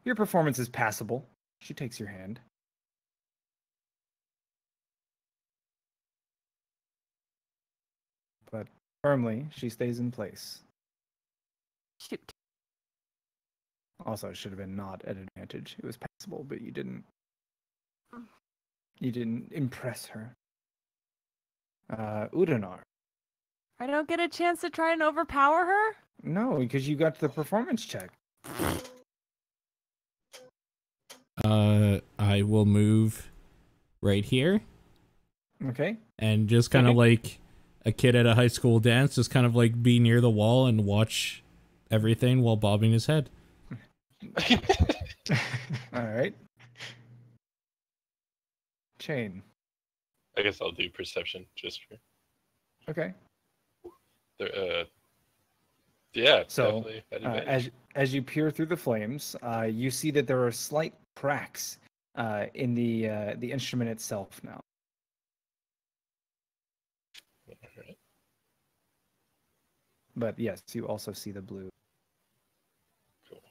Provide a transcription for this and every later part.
Your performance is passable. She takes your hand. But firmly, she stays in place. Shoot. Also, it should have been not at advantage. It was passable, but you didn't. You didn't impress her. Udanar. I don't get a chance to try and overpower her? No, because you got the performance check. I will move right here. Okay. And just kind of like a kid at a high school dance, just kind of like be near the wall and watch everything while bobbing his head. All right. Chain. I guess I'll do perception just for. Okay. Yeah. So, definitely as you peer through the flames, you see that there are slight cracks in the instrument itself now. Alright. But yes, you also see the blue. Cool.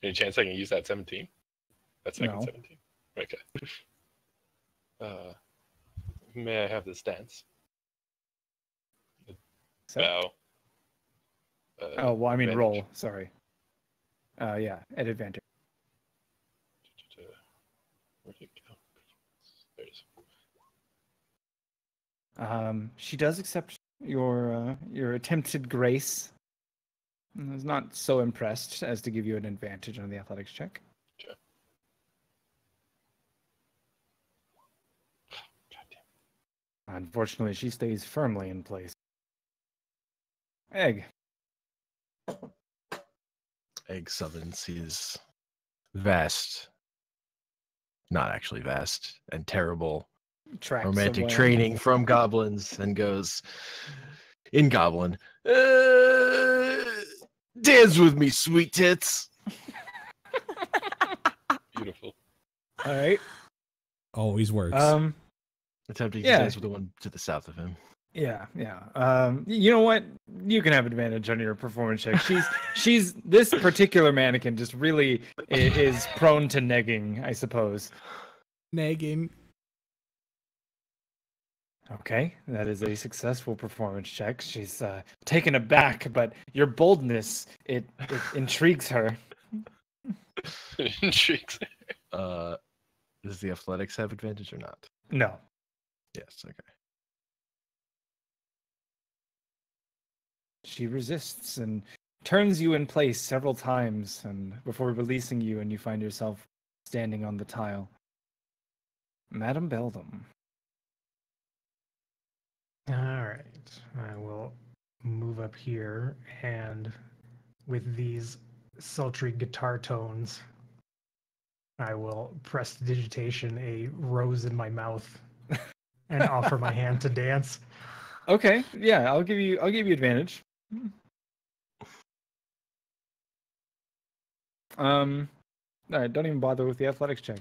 Any chance I can use that 17? That second No. 17? Okay. May I have this dance? Bow. Oh, well, I mean advantage. roll. Sorry. Yeah, at advantage. Where'd it go? There it is. She does accept your attempted grace. And is not so impressed as to give you an advantage on the athletics check. Okay. Goddamn. Unfortunately, she stays firmly in place. Egg. Egg summons his vast, not actually vast, and terrible Tracks romantic of land. training from goblins and goes in goblin. Dance with me, sweet tits. Beautiful. All right. Always works. Attempting Yeah. to dance with the one to the south of him. Yeah. You know what? You can have advantage on your performance check. She's this particular mannequin just really is prone to negging, I suppose. Nagging. Okay, that is a successful performance check. She's taken aback, but your boldness it intrigues her. Intrigues. Does the athletics have advantage or not? No. Yes, okay. She resists and turns you in place several times, and before releasing you, and you find yourself standing on the tile. Madame Beldam. All right, I will move up here, and with these sultry guitar tones, I will press digitation a rose in my mouth and offer my hand to dance. Okay, yeah, I'll give you advantage. All right, don't even bother with the athletics check.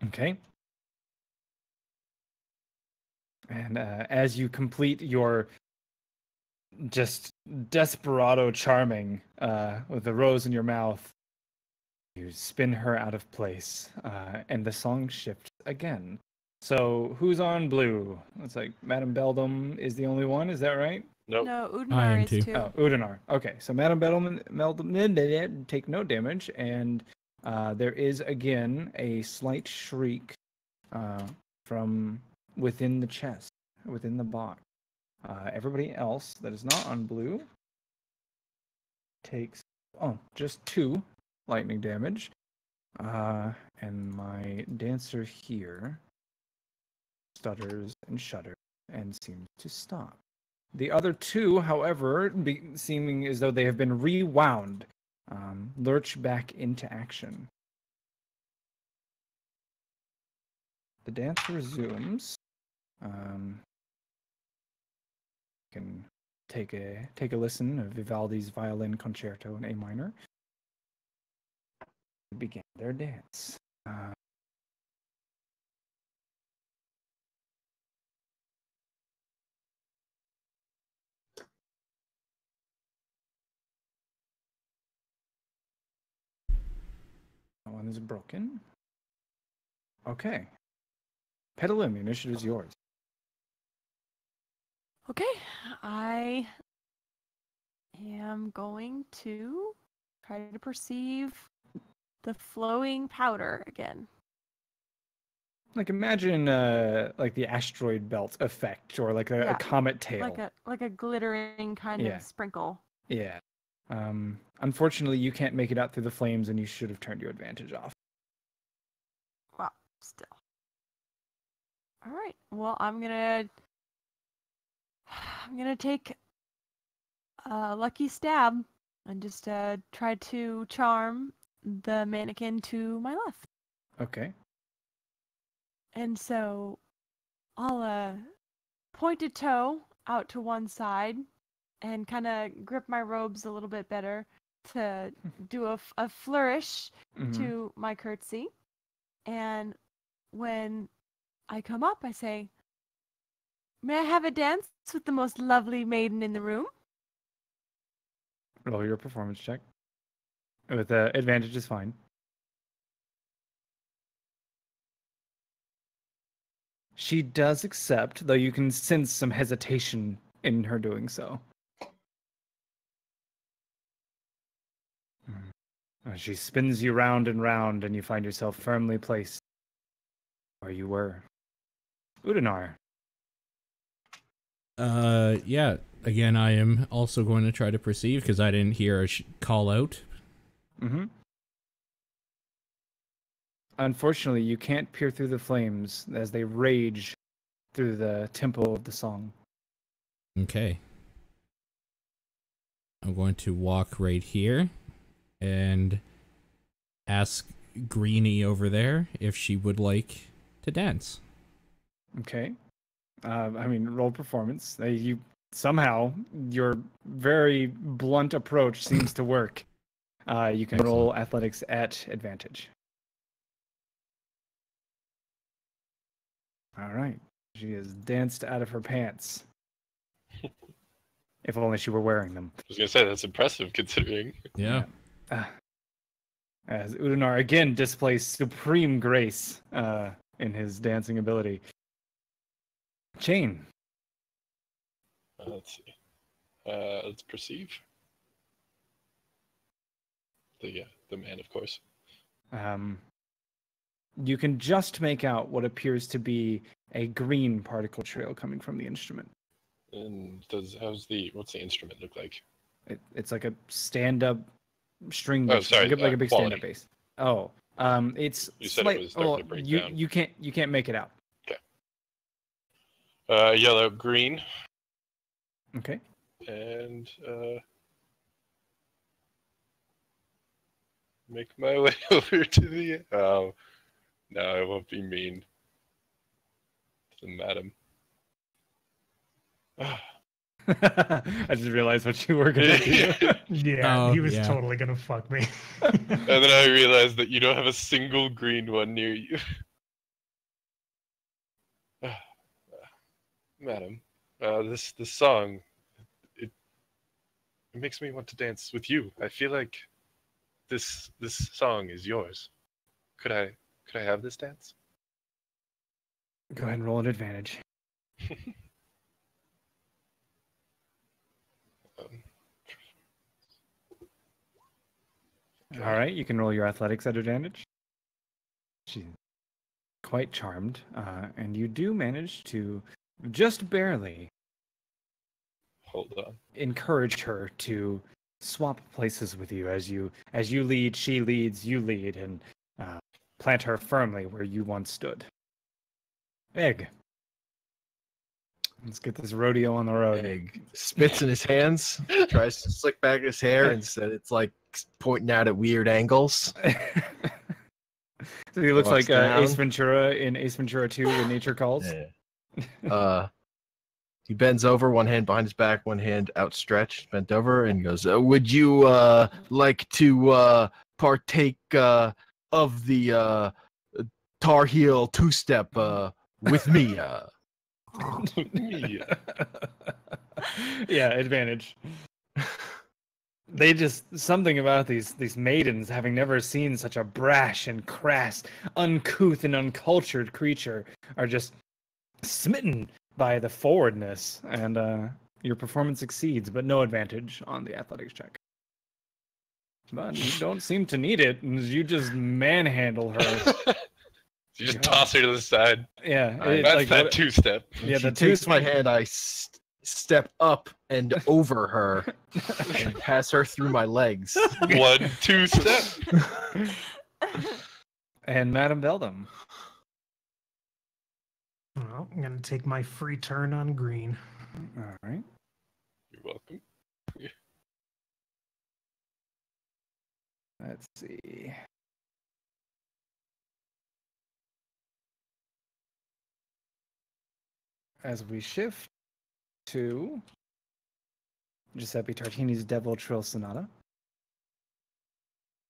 Okay. And as you complete your just desperado charming with the rose in your mouth, you spin her out of place, and the song shifts again. So who's on blue? It's like Madame Beldam is the only one. Is that right? Nope. No, I am Udinar too. is too. Oh, Udanar. Okay, so Madame Beldam take no damage, and there is again a slight shriek from within the chest, within the box. Everybody else that is not on blue takes just 2 lightning damage. And my dancer here stutters and shudders and seems to stop. The other 2, however, seeming as though they have been rewound, lurch back into action. The dance resumes. Can take a listen of Vivaldi's Violin Concerto in A minor. Begin their dance. one is broken. Okay. Petalum, your initiative is yours. Okay, I am going to try to perceive the flowing powder again. Like imagine like the asteroid belt effect or like a Yeah, comet tail. Like a glittering kind Yeah. of sprinkle. Yeah. Unfortunately, you can't make it out through the flames, and you should have turned your advantage off. Well, still. All right. Well, I'm gonna take a lucky stab and just try to charm the mannequin to my left. Okay. And so I'll point a toe out to one side and kind of grip my robes a little bit better to do a flourish Mhm. to my curtsy. And when I come up, I say, "May I have a dance with the most lovely maiden in the room?" Roll your performance check. With advantage is fine. She does accept, though you can sense some hesitation in her doing so. She spins you round and round, and you find yourself firmly placed where you were. Udinar. Yeah. Again, I am also going to try to perceive because I didn't hear a call out. Mm-hmm. Unfortunately, you can't peer through the flames as they rage through the temple of the song. Okay. I'm going to walk right here and ask Greenie over there if she would like to dance. Okay. Roll performance. Somehow your very blunt approach seems to work. You can roll athletics at advantage. All right. She has danced out of her pants. If only she were wearing them. I was gonna say that's impressive considering. Yeah. As Udinar again displays supreme grace in his dancing ability. Chain. Let's see. Let's perceive. The man, of course. You can just make out what appears to be a green particle trail coming from the instrument. And what's the instrument look like? It's like a stand-up string. Oh, sorry, like a big quality. stand-up bass. Oh, it's You said it was starting to break down. You can't make it out. Okay. Yellow, green, Okay. and make my way over to the. Oh, no, I won't be mean to the madam. I just realized what you were gonna do. Yeah, he was yeah. totally gonna fuck me. And then I realized that you don't have a single green one near you. Madam, this song, it makes me want to dance with you. I feel like this song is yours. Could I have this dance? Go ahead and roll an advantage. All right, you can roll your athletics at advantage. She's quite charmed, and you do manage to just barely Hold on. encourage her to swap places with you. As you lead, she leads, you lead, and plant her firmly where you once stood. Egg. Let's get this rodeo on the road. Egg spits in his hands, tries to slick back his hair, and said it's like pointing out at weird angles. So he looks Walks like down. Ace Ventura in Ace Ventura 2 when nature calls. Yeah. He bends over, one hand behind his back, one hand outstretched, bent over, and goes, would you like to partake of the Tar Heel two-step with me? Yeah. Yeah, advantage. they just something about these maidens, having never seen such a brash and crass, uncouth and uncultured creature, are just smitten by the forwardness, and your performance succeeds, but no advantage on the athletics check. But you don't seem to need it, and you just manhandle her. You just toss her to the side. Yeah, Alright, it's That's like that two-step. Yeah, she the takes my two-step. hand. I step up and over her and pass her through my legs. 1-2 step. And Madame Beldam. Well, I'm gonna take my free turn on green. All right. You're welcome. Let's see. As we shift to Giuseppe Tartini's Devil Trill Sonata.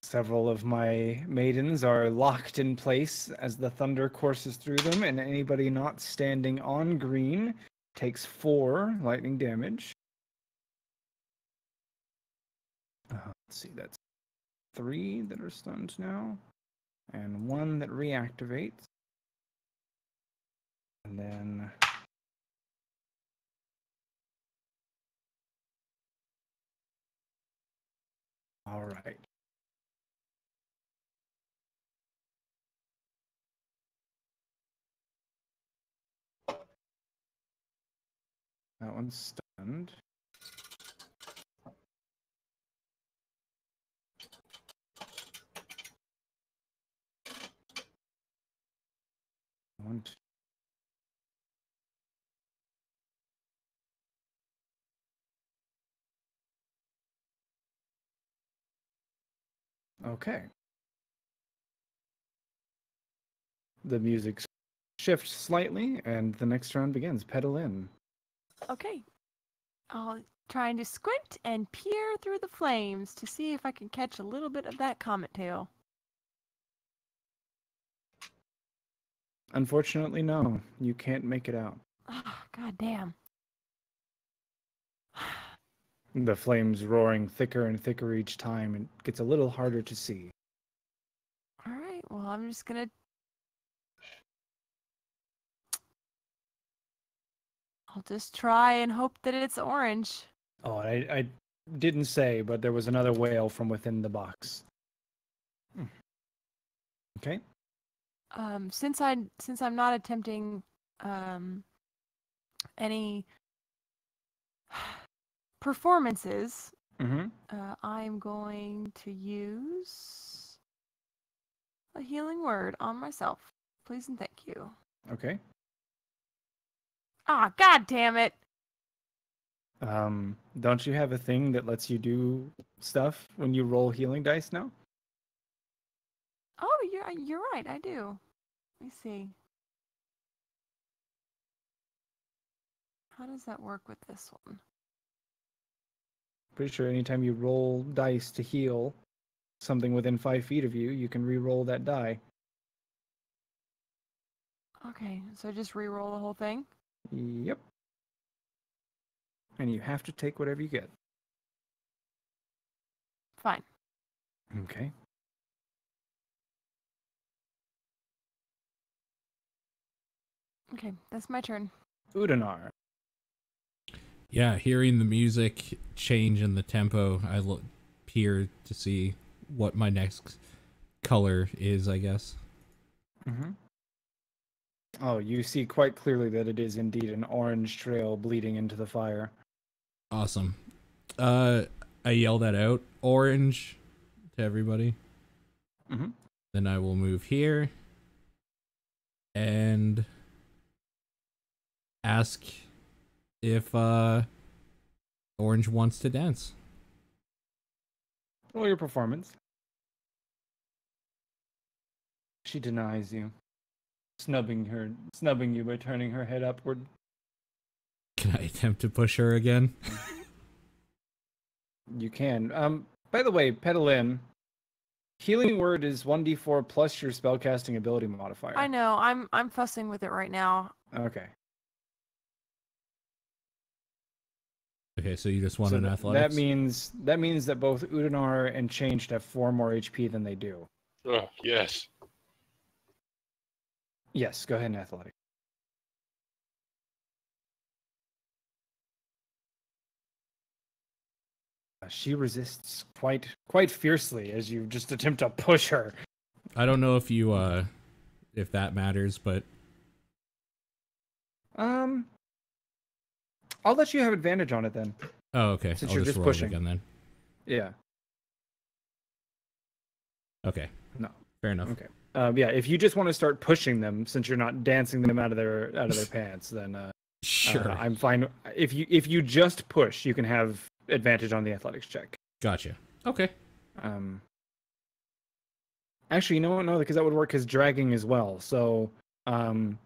Several of my maidens are locked in place as the thunder courses through them, and anybody not standing on green takes 4 lightning damage. Let's see, that's 3 that are stunned now, and 1 that reactivates. And then all right. That one's stunned. One, okay. The music shifts slightly, and the next round begins. Pedal in. Okay. I'll try and just squint and peer through the flames to see if I can catch a little bit of that comet tail. Unfortunately, no. You can't make it out. Oh, God damn. The flames roaring thicker and thicker each time, and it gets a little harder to see. All right. Well, I'm just gonna. I'll just try and hope that it's orange. Oh, I didn't say, but there was another wail from within the box. Okay. Since I'm not attempting any performances, Mm-hmm. I'm going to use a healing word on myself. Please and thank you. Okay. Ah, God damn it! Don't you have a thing that lets you do stuff when you roll healing dice now? Oh, you're right. I do. Let me see. How does that work with this one? Pretty sure anytime you roll dice to heal something within 5 feet of you, you can re-roll that die. Okay, so just re-roll the whole thing. Yep. And you have to take whatever you get. Fine. Okay. Okay, that's my turn. Udanar. Yeah, hearing the music change in the tempo, I peer to see what my next color is, I guess. Mm-hmm. Oh, you see quite clearly that it is indeed an orange trail bleeding into the fire. Awesome. I yell that out, orange, to everybody. Mm-hmm. Then I will move here and ask if Orange wants to dance. Roll your performance. She denies you, snubbing you by turning her head upward. Can I attempt to push her again? You can. By the way, pedal in. Healing word is 1d4 plus your spellcasting ability modifier. I know. I'm fussing with it right now. Okay. Okay, so you just want So an that athletics? means that both Udinar and Changed have 4 more HP than they do. Oh, yes. Yes, go ahead and athletic. She resists quite fiercely as you just attempt to push her. I don't know if you if that matters, but I'll let you have advantage on it then. oh, okay. Since I'll you're just just roll pushing. it again then. Yeah. Okay. No. Fair enough. Okay. Yeah, if you just want to start pushing them, since you're not dancing them out of their pants, then Sure. I'm fine. If you just push, you can have advantage on the athletics check. Gotcha. Okay. Actually, you know what? No, because that would work as dragging as well. So,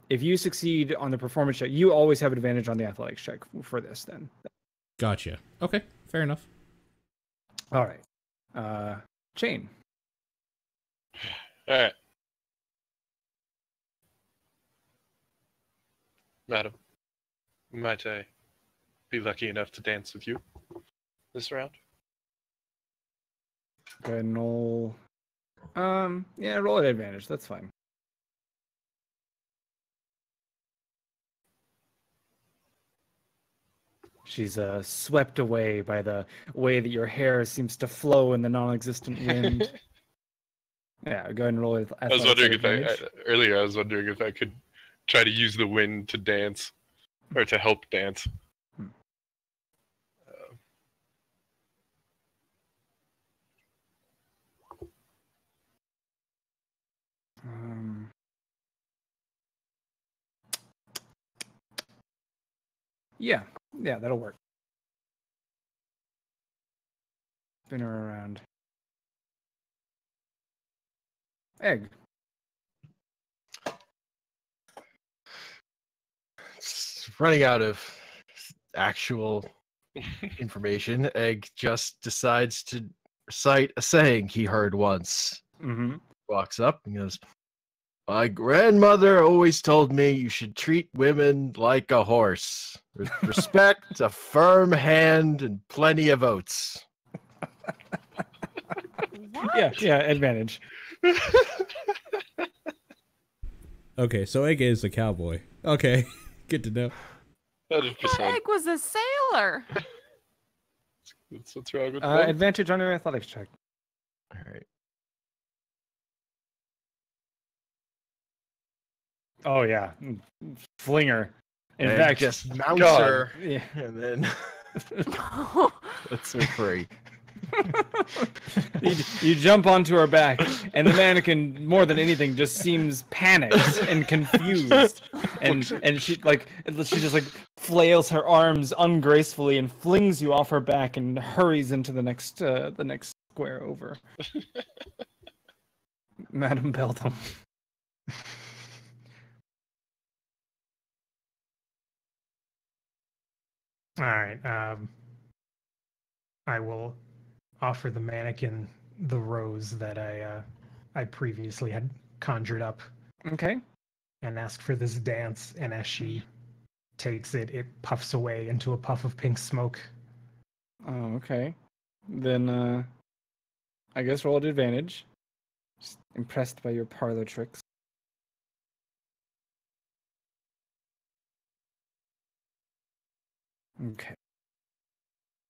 if you succeed on the performance check, you always have advantage on the athletics check for this. Then. Gotcha. Okay. Fair enough. All right. Chain. All right. Madam, might I be lucky enough to dance with you this round? Go ahead and roll. Yeah, roll at advantage. That's fine. She's swept away by the way that your hair seems to flow in the non-existent wind. Yeah, go ahead and roll it. I was wondering if earlier I was wondering if I could try to use the wind to dance or to help dance. Yeah, that'll work. Spin her around. Egg. Running out of actual information, Egg just decides to recite a saying he heard once. Mm-hmm. Walks up and goes, "My grandmother always told me you should treat women like a horse. With respect, a firm hand, and plenty of oats." What? Yeah, advantage. Okay, so Egg is a cowboy. Okay, good to know. 100%. Egg was a sailor. That's what's wrong with that. Advantage on your athletics check. All right. Oh yeah, flinger. In Egg fact, just mounts God. her, yeah. and then puts her free. you jump onto her back, and the mannequin, more than anything, just seems panicked and confused, and she just like flails her arms ungracefully and flings you off her back and hurries into the next square over. Madam Beldam. All right. I will offer the mannequin the rose that I previously had conjured up, Okay. and ask for this dance. And as she takes it, it puffs away into a puff of pink smoke. Oh, okay. Then I guess roll at advantage. Just impressed by your parlor tricks. Okay.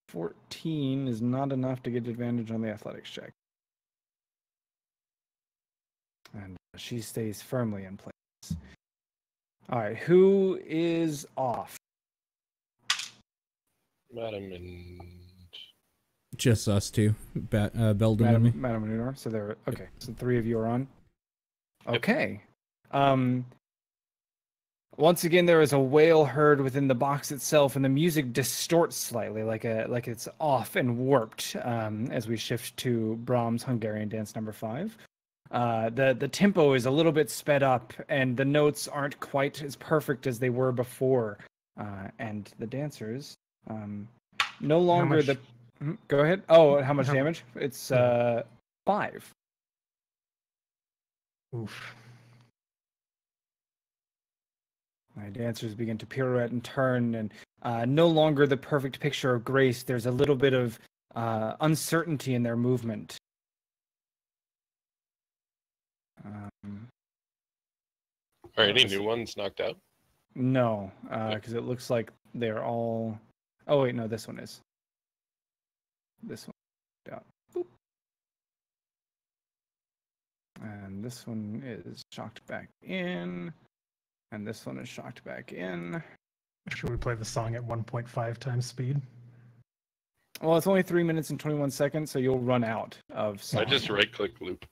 14 is not enough to get advantage on the athletics check. And she stays firmly in place. All right, who is off? Madam and Just us two, Beldam and me. Madam and Unar. So there. Okay, so 3 of you are on. Yep. Okay. Once again, there is a wail heard within the box itself, and the music distorts slightly, like it's off and warped. As we shift to Brahms' Hungarian Dance Number 5, the tempo is a little bit sped up, and the notes aren't quite as perfect as they were before. And the dancers, no longer much- the. Go ahead. Oh, how much How- damage? It's 5. Oof. Dancers begin to pirouette and turn, and no longer the perfect picture of grace. There's a little bit of uncertainty in their movement. Are any new ones knocked out? No, because it looks like they're all. Oh wait, no, this one is. This one. Yeah. Boop. And this one is shocked back in. And this one is shocked back in. Should we play the song at 1.5 times speed? Well, it's only 3 minutes and 21 seconds, so you'll run out of song. I just right-click loop.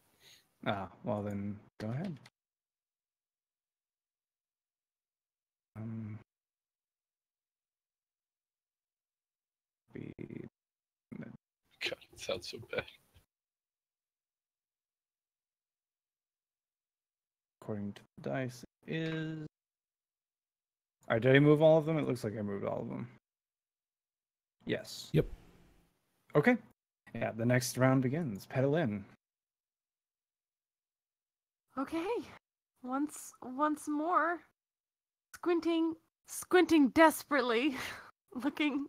Ah, well then, go ahead. Speed. God, it sounds so bad. According to the dice, it is. All right, did I move all of them? It looks like I moved all of them. Yes. Yep. Okay. Yeah, the next round begins. Pedal in. Okay. Once more. Squinting desperately, looking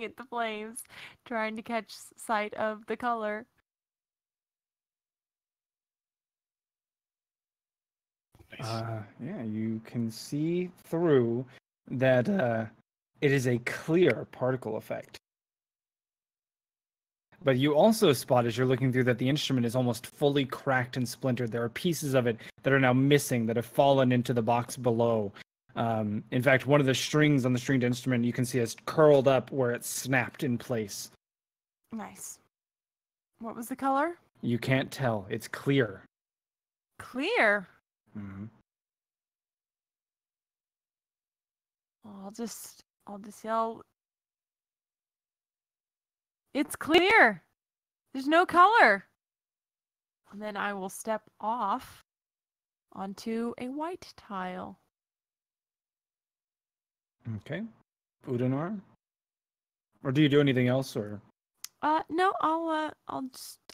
at the flames, trying to catch sight of the color. Nice. Yeah, you can see through that it is a clear particle effect. But you also spot as you're looking through that the instrument is almost fully cracked and splintered. There are pieces of it that are now missing, that have fallen into the box below. In fact, one of the strings on the stringed instrument you can see is curled up where it's snapped in place. Nice. What was the color? You can't tell. It's clear. Clear. Mm-hmm. I'll just yell. It's clear. There's no color. And then I will step off onto a white tile. Okay. Udanar? Or do you do anything else, or? No, I'll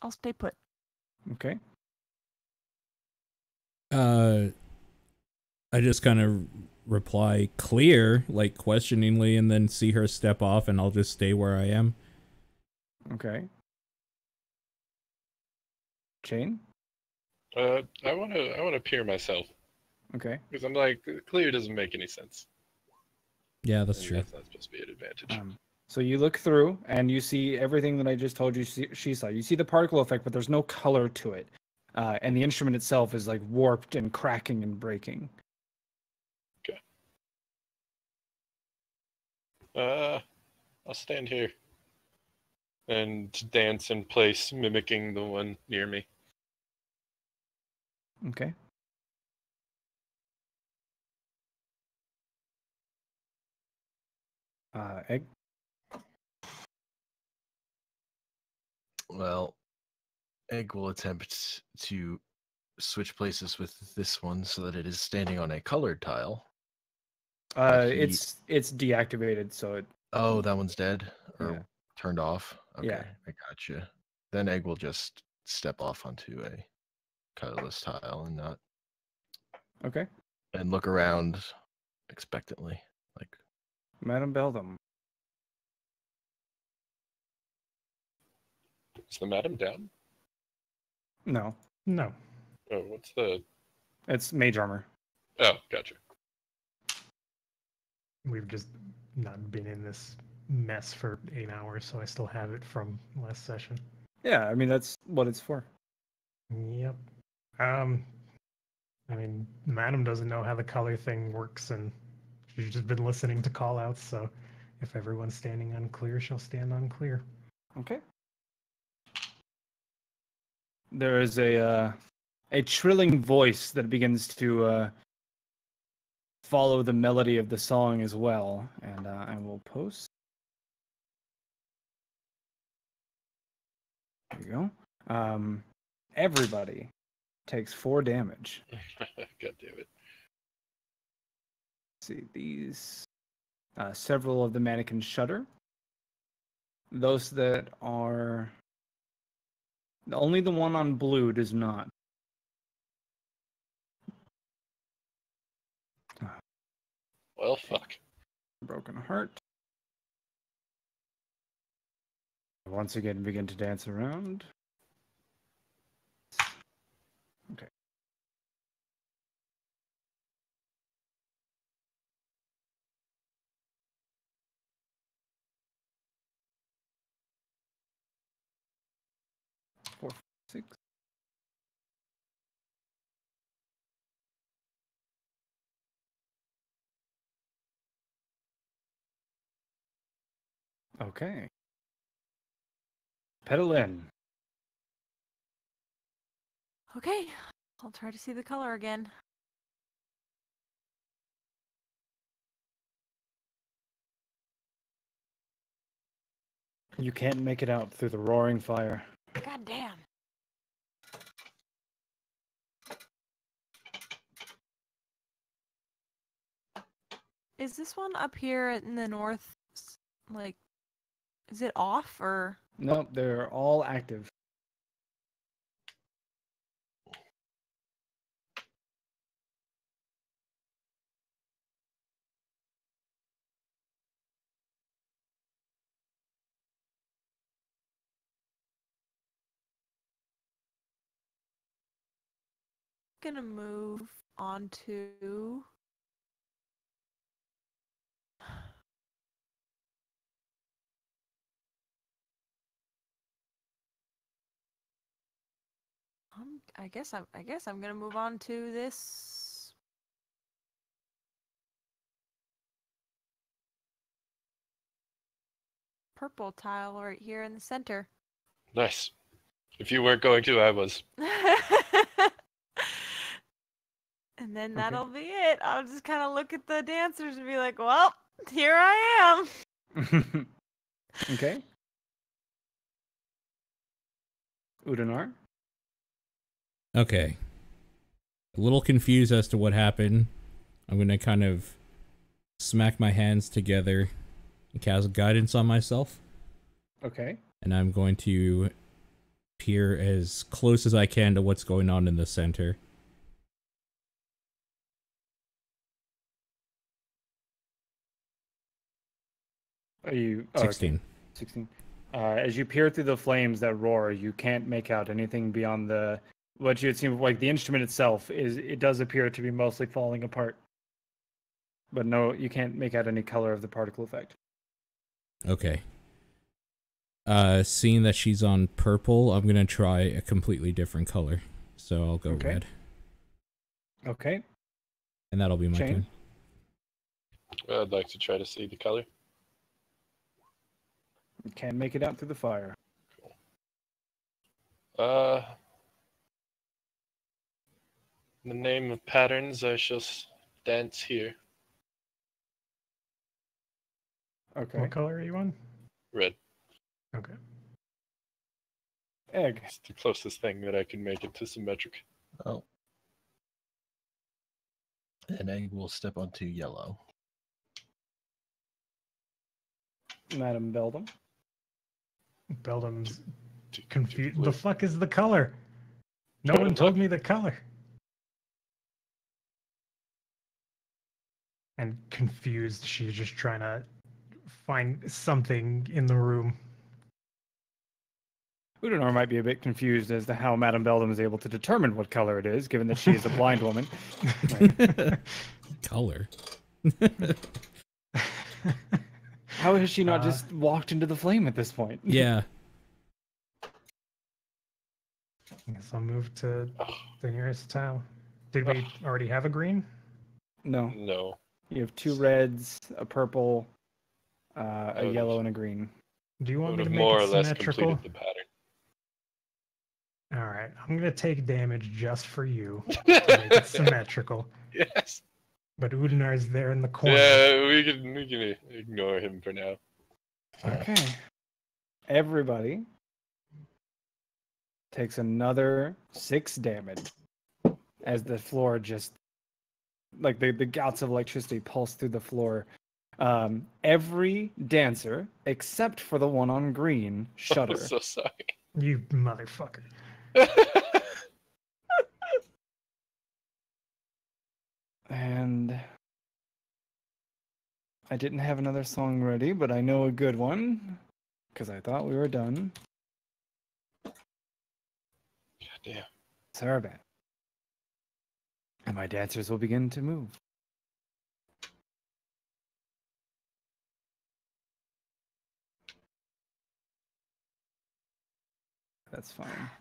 stay put. Okay. I just kind of reply clear, like questioningly, and then see her step off, and I'll just stay where I am. Okay. Chain? I wanna peer myself Okay. because I'm like clear doesn't make any sense. Yeah, that's And true. That's not supposed to be an advantage. So you look through and you see everything that I just told you she saw. You see the particle effect, but there's no color to it. And the instrument itself is like warped and cracking and breaking. I'll stand here and dance in place, mimicking the one near me. Okay. Egg? Well, Egg will attempt to switch places with this one so that it is standing on a colored tile. It's deactivated, so it. Oh, that one's dead or Yeah. turned off. Okay, Yeah. I gotcha. Then Egg will just step off onto a colorless tile and not Okay. and look around expectantly, like Madam Beldam. Is the madam down? No, No. Oh, what's the? it's mage armor. Oh, gotcha. We've just not been in this mess for 8 hours, so I still have it from last session. Yeah, I mean that's what it's for. Yep. I mean, Madam doesn't know how the color thing works, and she's just been listening to call-outs, so if everyone's standing on clear, she'll stand on clear. Okay. There is a trilling voice that begins to follow the melody of the song as well, and I will post. There you go. Everybody takes 4 damage. God damn it. Let's see these. Several of the mannequins shudder. Those that are. Only the one on blue does not. Well, fuck. Broken heart. Once again, begin to dance around. Okay. Four, 6. Okay. Pedal in. Okay, I'll try to see the color again. You can't make it out through the roaring fire. God damn. Is this one up here in the north, like, is it off or? Nope, they're all active. Gonna move on to I guess I'm gonna move on to this purple tile right here in the center. Nice. If you weren't going to, I was. And then Okay. that'll be it. I'll just kind of look at the dancers and be like, well, here I am. Okay. Udanar. Okay. A little confused as to what happened. I'm gonna kind of smack my hands together and cast guidance on myself. Okay. And I'm going to peer as close as I can to what's going on in the center. Are you 16. Okay. 16. As you peer through the flames that roar, you can't make out anything beyond what you would seem like the instrument itself it does appear to be mostly falling apart. But no, you can't make out any color of the particle effect. Okay. Seeing that she's on purple, I'm gonna try a completely different color. So I'll go Okay. red. Okay. And that'll be my Shane? turn. I'd like to try to see the color. You can't make it out through the fire. In the name of patterns, I shall dance here. Okay. What color are you on? Red. Okay. Egg. It's the closest thing that I can make it to symmetric. Oh. And egg will step onto yellow. Madam Beldam. Beldam's To confused. blue. The fuck is the color? No one told me the color. And confused, she's just trying to find something in the room. Udanar might be a bit confused as to how Madam Beldam is able to determine what color it is, given that she is a blind woman. Color. How has she not just walked into the flame at this point? Yeah. I guess I'll move to the nearest tile. Did we already have a green? No. No. You have 2 reds, a purple, a Oh, yellow, and a green. Do you I want would me to have make more or it less symmetrical? completed the pattern. All right, I'm gonna take damage just for you to make it symmetrical. Yes. But Udinar's there in the corner. Yeah, we can ignore him for now. Okay. Everybody takes another 6 damage as the floor just like the gouts of electricity pulse through the floor. Every dancer except for the one on green shudder. I'm so sorry. You motherfucker. And I didn't have another song ready, but I know a good one because I thought we were done. God damn. Saraband. And my dancers will begin to move. That's fine.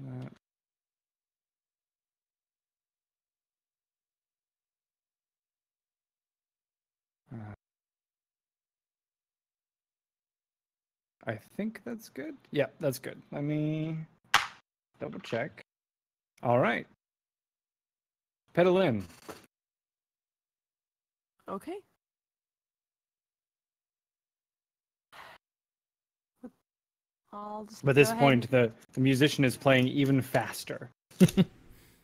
Uh, uh, I think that's good. Yeah, that's good. Let me double check. All right. Pedal in. Okay. I'll just By go this ahead point, and- the musician is playing even faster.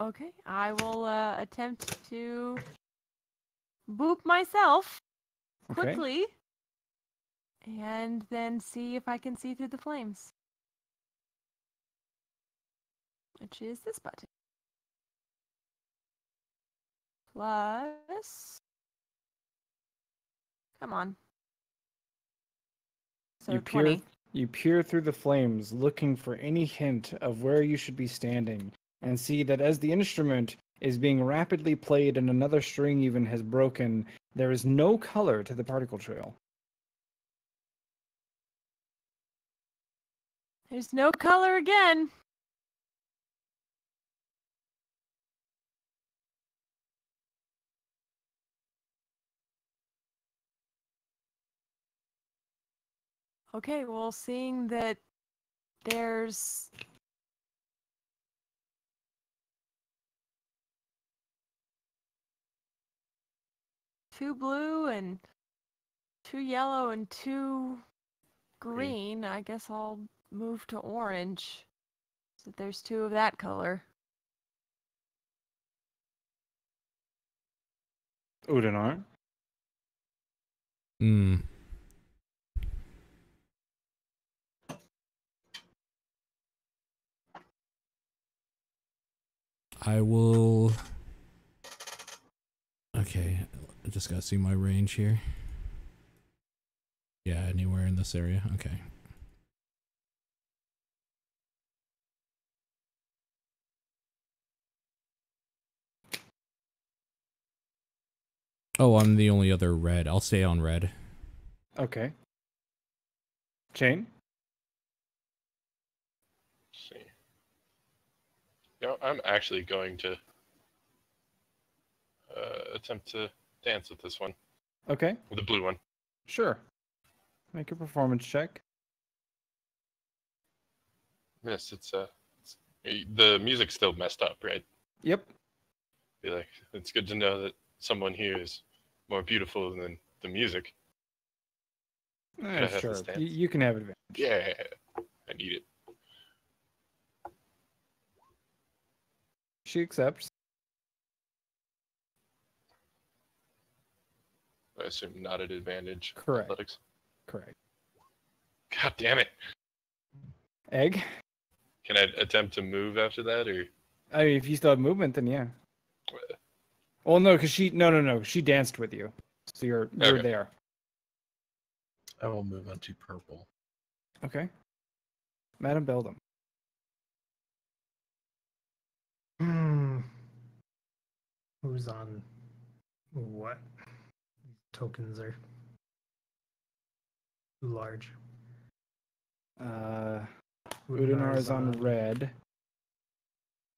Okay, I will attempt to boop myself Okay. quickly, and then see if I can see through the flames, which is this button. Plus, come on. So You 20. peer through the flames, looking for any hint of where you should be standing, and see that as the instrument is being rapidly played and another string even has broken, there is no color to the particle trail. There's no color again. Okay, well, seeing that there's two blue and two yellow and two green, I guess I'll move to orange. So there's two of that color. Udanar. Hmm. I will. Okay, I just gotta see my range here. Yeah, anywhere in this area. Okay. Oh, I'm the only other red. I'll stay on red. Okay. Chain. Let's see. I'm actually going to attempt to dance with this one, Okay. with the blue one. Sure. Make a performance check. Yes, the music's still messed up, right? Yep. Be like, it's good to know that someone here is more beautiful than the music. Could I have Sure. this dance? You can have advantage. Yeah, I need it. She accepts. I assume not at advantage. Correct. Athletics. Correct. God damn it! Egg. Can I attempt to move after that, or? I mean, if you still have movement, then yeah. Well, no, because no. She danced with you, so you're Okay. there. I will move on to purple. Okay. Madam Beldam. Who's on what? These tokens are too large. Udanar is on red.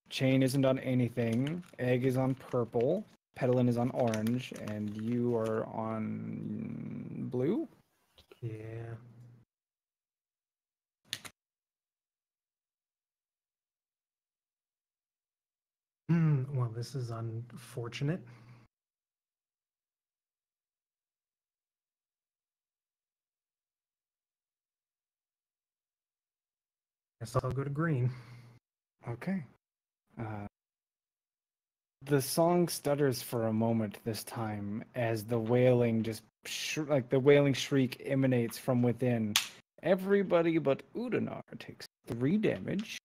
Chain isn't on anything. Egg is on purple. Pedalin is on orange, and you are on blue. Yeah. Well, this is unfortunate. Guess I'll go to green. Okay. The song stutters for a moment this time as the wailing just like the wailing shriek emanates from within. Everybody but Udanar takes 3 damage,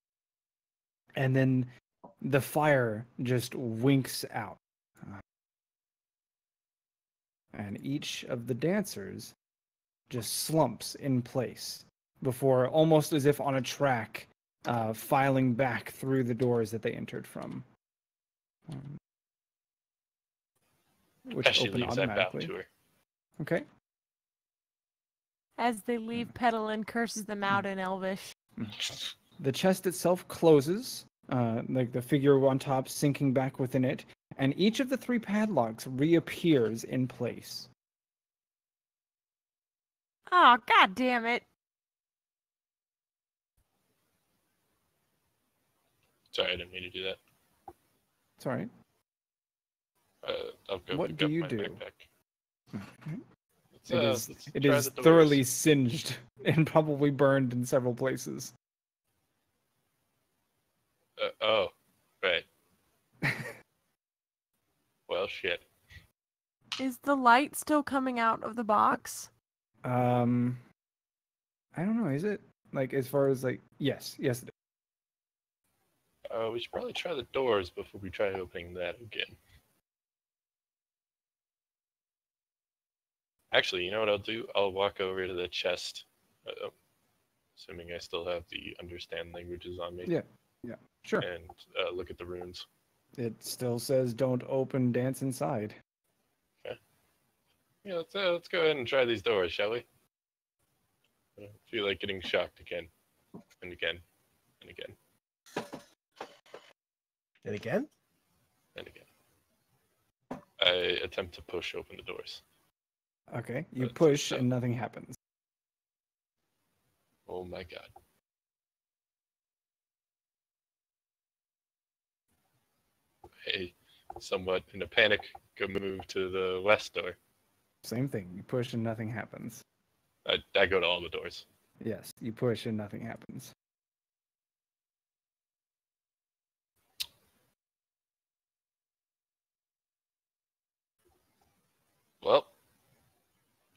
and then the fire just winks out. And each of the dancers just slumps in place before, almost as if on a track, filing back through the doors that they entered from. Which As she open leaves, I bow automatically. to her. Okay. As they leave, Petalin curses them out in Elvish. The chest itself closes, like the figure on top sinking back within it, and each of the 3 padlocks reappears in place. Oh, god damn it. Sorry, I didn't mean to do that. It's all right. I'll go What pick do up you my do? backpack. It Let's try is the doors. thoroughly singed and probably burned in several places. Oh, right. Well, shit. Is the light still coming out of the box? I don't know. Is it like as far as like yes, it is. We should probably try the doors before we try opening that again. Actually, you know what I'll do? I'll walk over to the chest, assuming I still have the understand languages on me. Yeah, sure. And look at the runes. It still says don't open, dance inside. Yeah, let's go ahead and try these doors, shall we? I feel like getting shocked again, and again, and again, And again? and again. I attempt to push open the doors. Okay, you That's push tough. and nothing happens. Oh my god. Hey, somewhat in a panic, go move to the west door. Same thing. You push and nothing happens. I go to all the doors. Yes, you push and nothing happens. Well,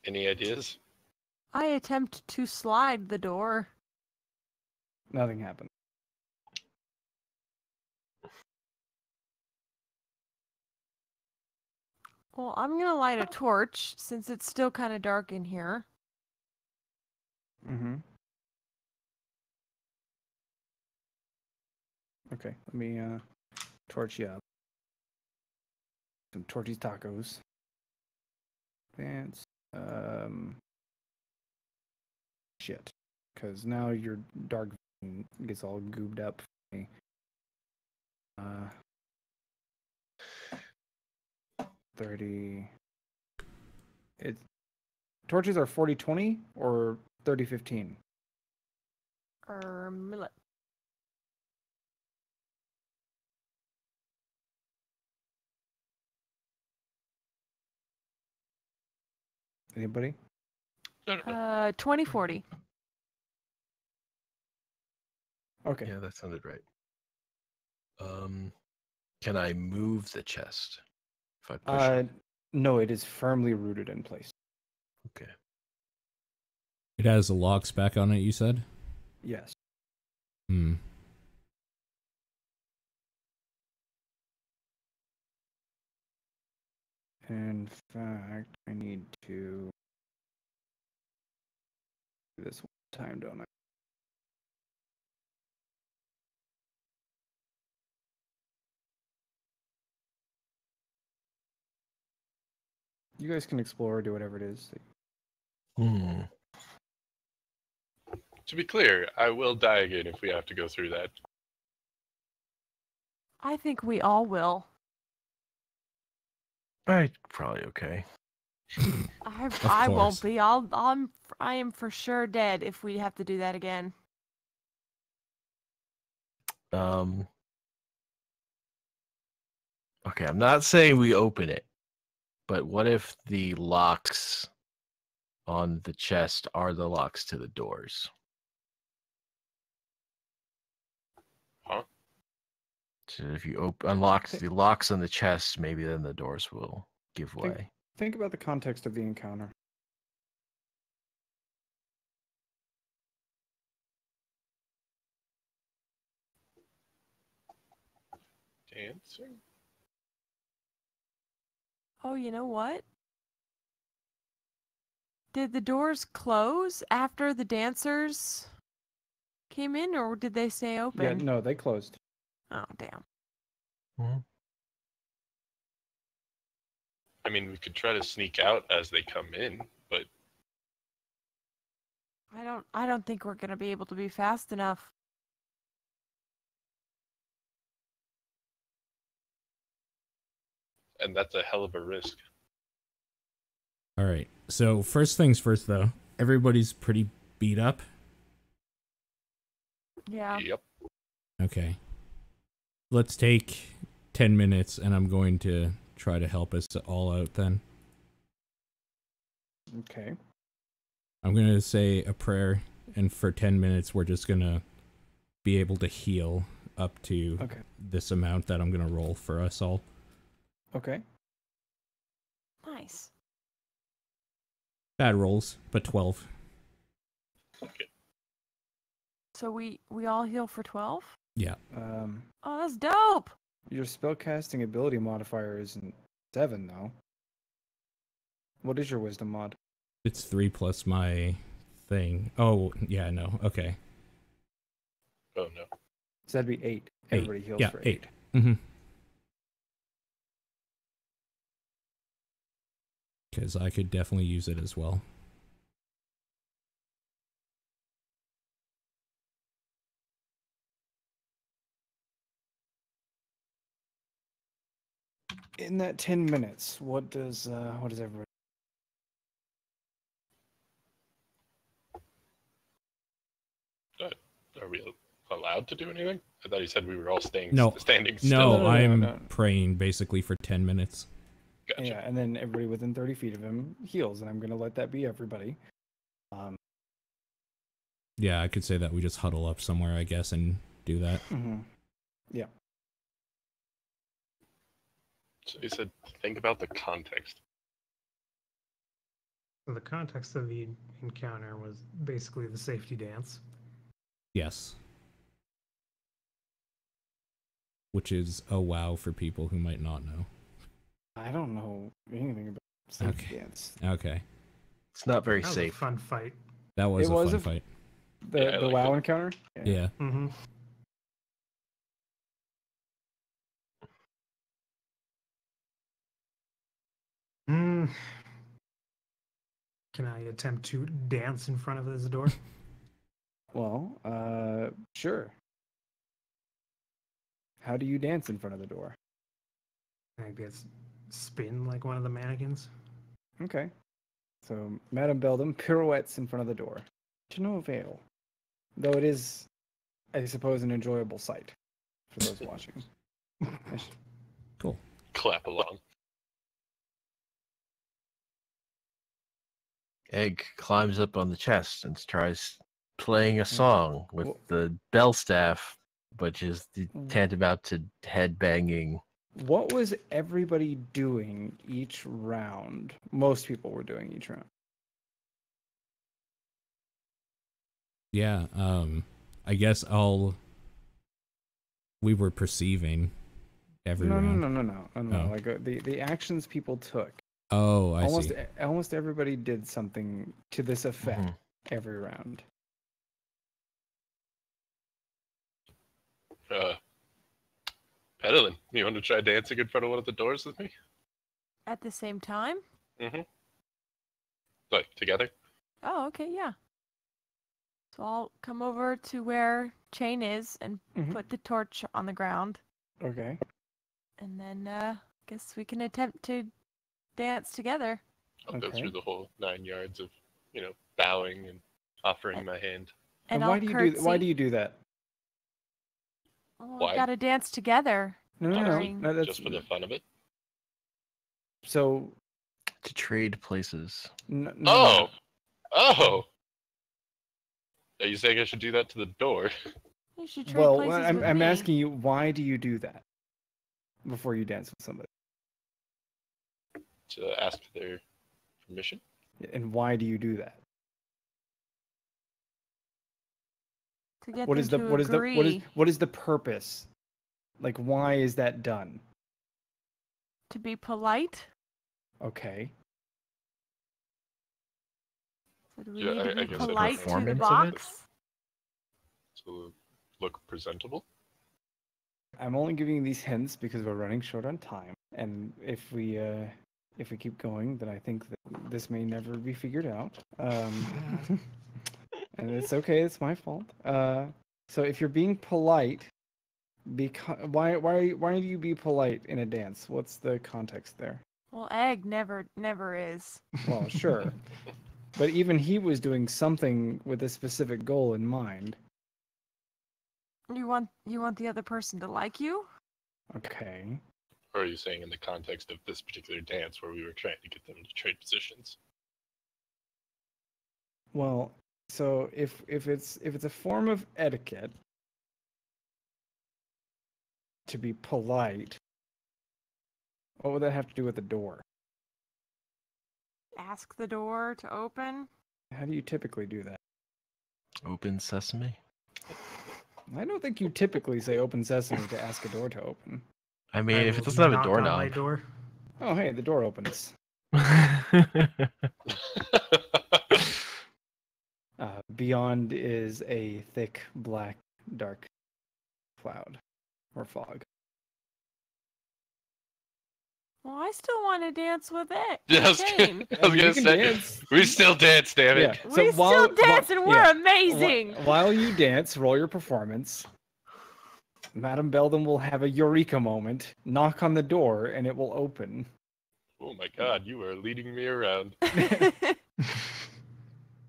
any ideas? I attempt to slide the door. Nothing happens. Well, I'm gonna light a torch since it's still kind of dark in here. Mm-hmm. Okay, let me torch you up. Some torchy tacos. Dance. Shit. Because now your dark vision gets all goobed up for me. 30. Torches are 40-20 or 30-15? Millet. Anybody? No, no, no. 2040. Okay. Yeah, that sounded right. Can I move the chest if I push it? No, it is firmly rooted in place. Okay. It has the locks back on it, you said? Yes. Hmm. In fact, I need to do this one time, don't I? You guys can explore, do whatever it is. To be clear, I will die again if we have to go through that. I think we all will. Alright, probably okay. I won't course. be. I am for sure dead if we have to do that again. Okay, I'm not saying we open it, but what if the locks on the chest are the locks to the doors? Huh? So if you unlock the locks on the chest, maybe then the doors will give Think- way. Think about the context of the encounter. Dancing? Oh, you know what? Did the doors close after the dancers came in, or did they stay Yeah, open? no, they closed. Oh, damn. I mean, we could try to sneak out as they come in, but I don't think we're gonna be able to be fast enough. and that's a hell of a risk. All right. So first things first, though. Everybody's pretty beat up. Yeah. Yep. Okay. Let's take 10 minutes, and I'm going to try to help us all out then. Okay. I'm going to say a prayer, and for 10 minutes, we're just going to be able to heal up to Okay. this amount that I'm going to roll for us all. Okay. Nice. Bad rolls, but 12. Okay. So we all heal for 12? Yeah. Oh, that's dope. Your spellcasting ability modifier isn't 7, though. What is your wisdom mod? It's 3 plus my thing. Oh, yeah, no. Okay. Oh no. So that'd be 8. Everybody heals Yeah, for 8. Mm-hmm. Because I could definitely use it as well. In that 10 minutes, what does everybody? Are we allowed to do anything? I thought you said we were all standing No. still. No, I'm no. praying basically for 10 minutes. Gotcha. Yeah, and then everybody within 30 feet of him heals, and I'm gonna let that be everybody. Yeah, I could say that we just huddle up somewhere, I guess, and do that. Yeah. So you said think about the context. So the context of the encounter was basically the safety dance. Yes. Which is a wow for people who might not know. I don't know anything about safety Okay. dance. Okay. It's not very That was safe. a fun fight. That was It a was fun a- fight. The Yeah, I the liked WoW it. encounter? Yeah. Mm-hmm. Mm. Can I attempt to dance in front of this door? Well, sure. How do you dance in front of the door? I guess spin like one of the mannequins. Okay. So Madame Beldam pirouettes in front of the door. To no avail. Though it is, I suppose, an enjoyable sight for those watching. Cool. Clap along. Egg climbs up on the chest and tries playing Hmm. a song with Well- the bell staff, which is Hmm. tantamount to head banging. What was everybody doing each round? Most people were doing each round. Yeah, I guess we were perceiving every No, round. no. Oh. Like the actions people took. Oh, I see. Almost everybody did something to this effect Mhm. every round. Petalin, you want to try dancing in front of one of the doors with me? At the same time? Mm-hmm. Like, together? Oh, okay, yeah. So I'll come over to where Chain is and Mhm. put the torch on the ground. Okay. And then guess we can attempt to dance together. I'll go Okay. through the whole 9 yards of, bowing and offering my hand. And why I'll do you curtsy. why do you do that? Oh, Why? gotta dance together. No. During- That's Just for the fun of it? so. To trade places. Oh! Oh! Are you saying I should do that to the door? You should trade Well, places with I'm me. asking you, why do you do that before you dance with somebody? to ask their permission. And why do you do that? To get What them is the to what is the agree what is the purpose? Like, why is that done? to be polite. Okay. So do we Yeah, need to I be guess I'd polite to the performance of it? box? To look presentable. I'm only giving you these hints because we're running short on time, and if we keep going, then I think that this may never be figured out. And it's okay; it's my fault. So if you're being polite, why do you be polite in a dance? What's the context there? Well, egg never is. Well, sure, but even he was doing something with a specific goal in mind. You want the other person to like you? Okay. Or are you saying in the context of this particular dance where we were trying to get them to trade positions? Well, so if it's a form of etiquette to be polite, what would that have to do with the door? Ask the door to open. How do you typically do that? Open sesame. I don't think you typically say open sesame to ask a door to open. I mean, I if it will doesn't have a knock on my doorknob. door. Oh, hey, the door opens. Beyond is a thick, black, dark cloud or fog. Well, I still want to dance with it. Yeah, I was Shame. gonna You can say, dance. we still dance, damn it. Yeah. We still dance and we're amazing. While you dance, roll your performance. Madame Beldam will have a eureka moment, knock on the door, and it will open. Oh my god, you are leading me around.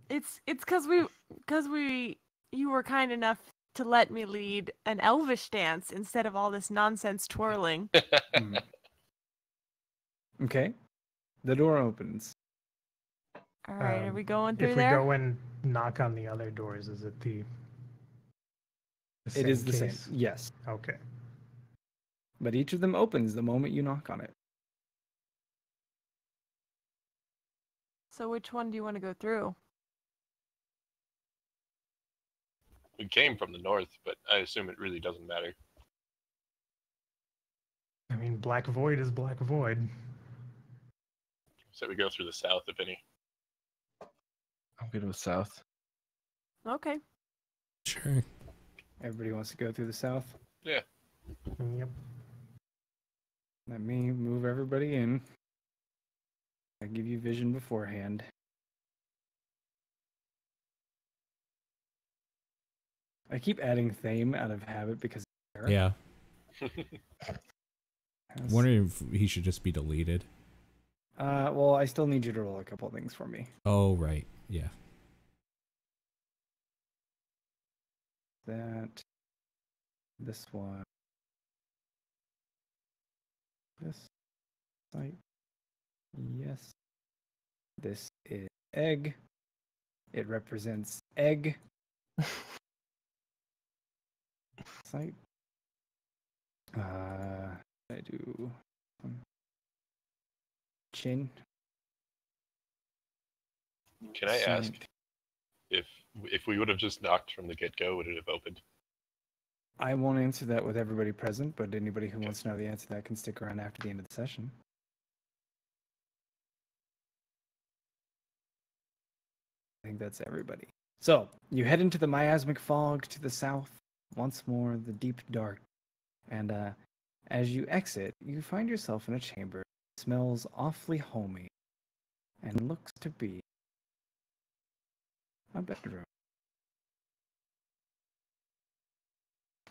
It's because you were kind enough to let me lead an elvish dance instead of all this nonsense twirling. Hmm. Okay. The door opens. All right, are Um, we going through If we there? go and knock on the other doors, is it the It is the case? same. Yes. Okay. But each of them opens the moment you knock on it. So which one do you want to go through? We came from the north, but I assume it really doesn't matter. I mean, Black Void is Black Void. So we go through the south, if any. I'm good with south. Okay. Sure. Everybody wants to go through the south. Yep. Let me move everybody in. I give you vision beforehand. I keep adding Thame out of habit because it's there. Yeah. Yes. Wondering if he should just be deleted. Well, I still need you to roll a couple things for me. Oh, right. Yeah. This one. This site. Yes. This is egg. It represents egg. Site. I do chin. Can I ask Saint. if we would have just knocked from the get-go, would it have opened? I won't answer that with everybody present, but anybody who wants to know the answer to that can stick around after the end of the session. I think that's everybody. So, you head into the miasmic fog to the south, once more the deep dark. And as you exit, you find yourself in a chamber that smells awfully homey and looks to be a bedroom.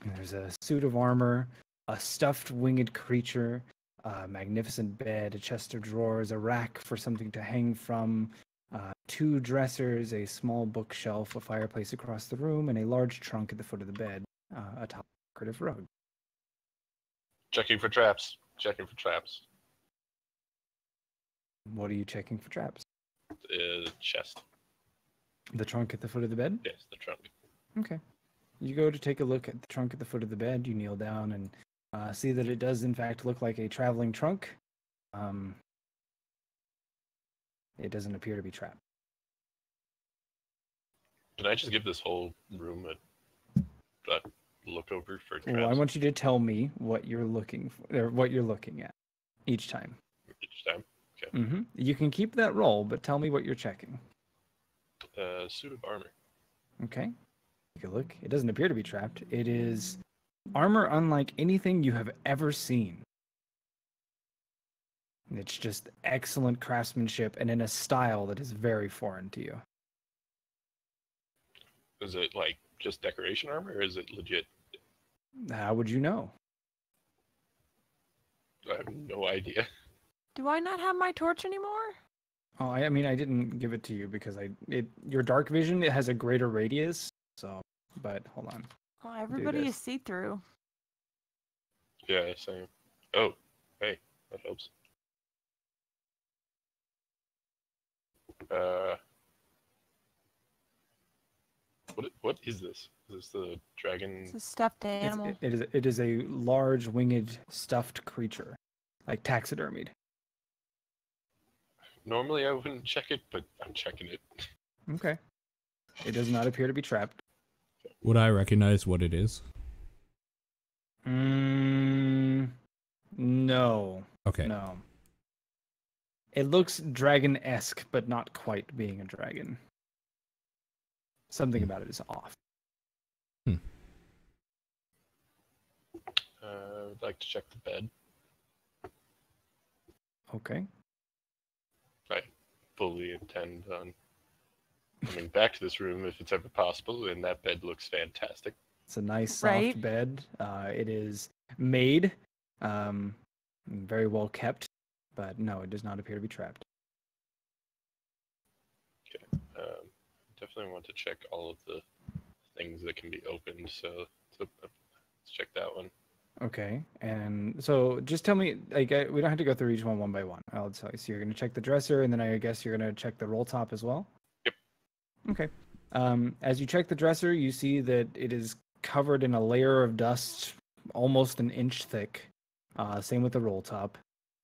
And there's a suit of armor, a stuffed winged creature, a magnificent bed, a chest of drawers, a rack for something to hang from, two dressers, a small bookshelf, a fireplace across the room, and a large trunk at the foot of the bed, atop a decorative rug. Checking for traps. Checking for traps. What are you checking for traps? Chest. The trunk at the foot of the bed? Yes, the trunk. Okay. You go to take a look at the trunk at the foot of the bed. You kneel down and see that it does, in fact, look like a traveling trunk. it doesn't appear to be trapped. Can I just give this whole room a look over for traps Well, I want you to tell me what you're looking for, or what you're looking at each time. each time? Okay. You can keep that roll, but tell me what you're checking. Suit of armor. Okay. Take a look. It doesn't appear to be trapped. It is armor unlike anything you have ever seen. It's just excellent craftsmanship and in a style that is very foreign to you. Is it like just decoration armor, or is it legit? How would you know? I have no idea. Do I not have my torch anymore? Oh, I mean, I didn't give it to you because your dark vision, it has a greater radius. So, but hold on. Well, everybody this. is see-through. Yeah, same. Oh, hey, that helps. What is this? Is this the dragon? It's a stuffed animal. It is a large winged stuffed creature, like taxidermied. Normally I wouldn't check it, but I'm checking it. Okay. It does not appear to be trapped. Would I recognize what it is? No. Okay. No. It looks dragon-esque, but not quite being a dragon. Something about it is off. I'd like to check the bed. Okay. I fully intend on coming back to this room if it's ever possible, and that bed looks fantastic. It's a nice soft Right. bed. It is made, very well kept, but no, it does not appear to be trapped. Okay. Definitely want to check all of the things that can be opened, so let's check that one. Okay, and so just tell me, like, we don't have to go through each one by one. I'll tell you. So you're going to check the dresser, and then I guess you're going to check the roll top as well? Yep. Okay. As you check the dresser, you see that it is covered in a layer of dust almost an inch thick. Same with the roll top.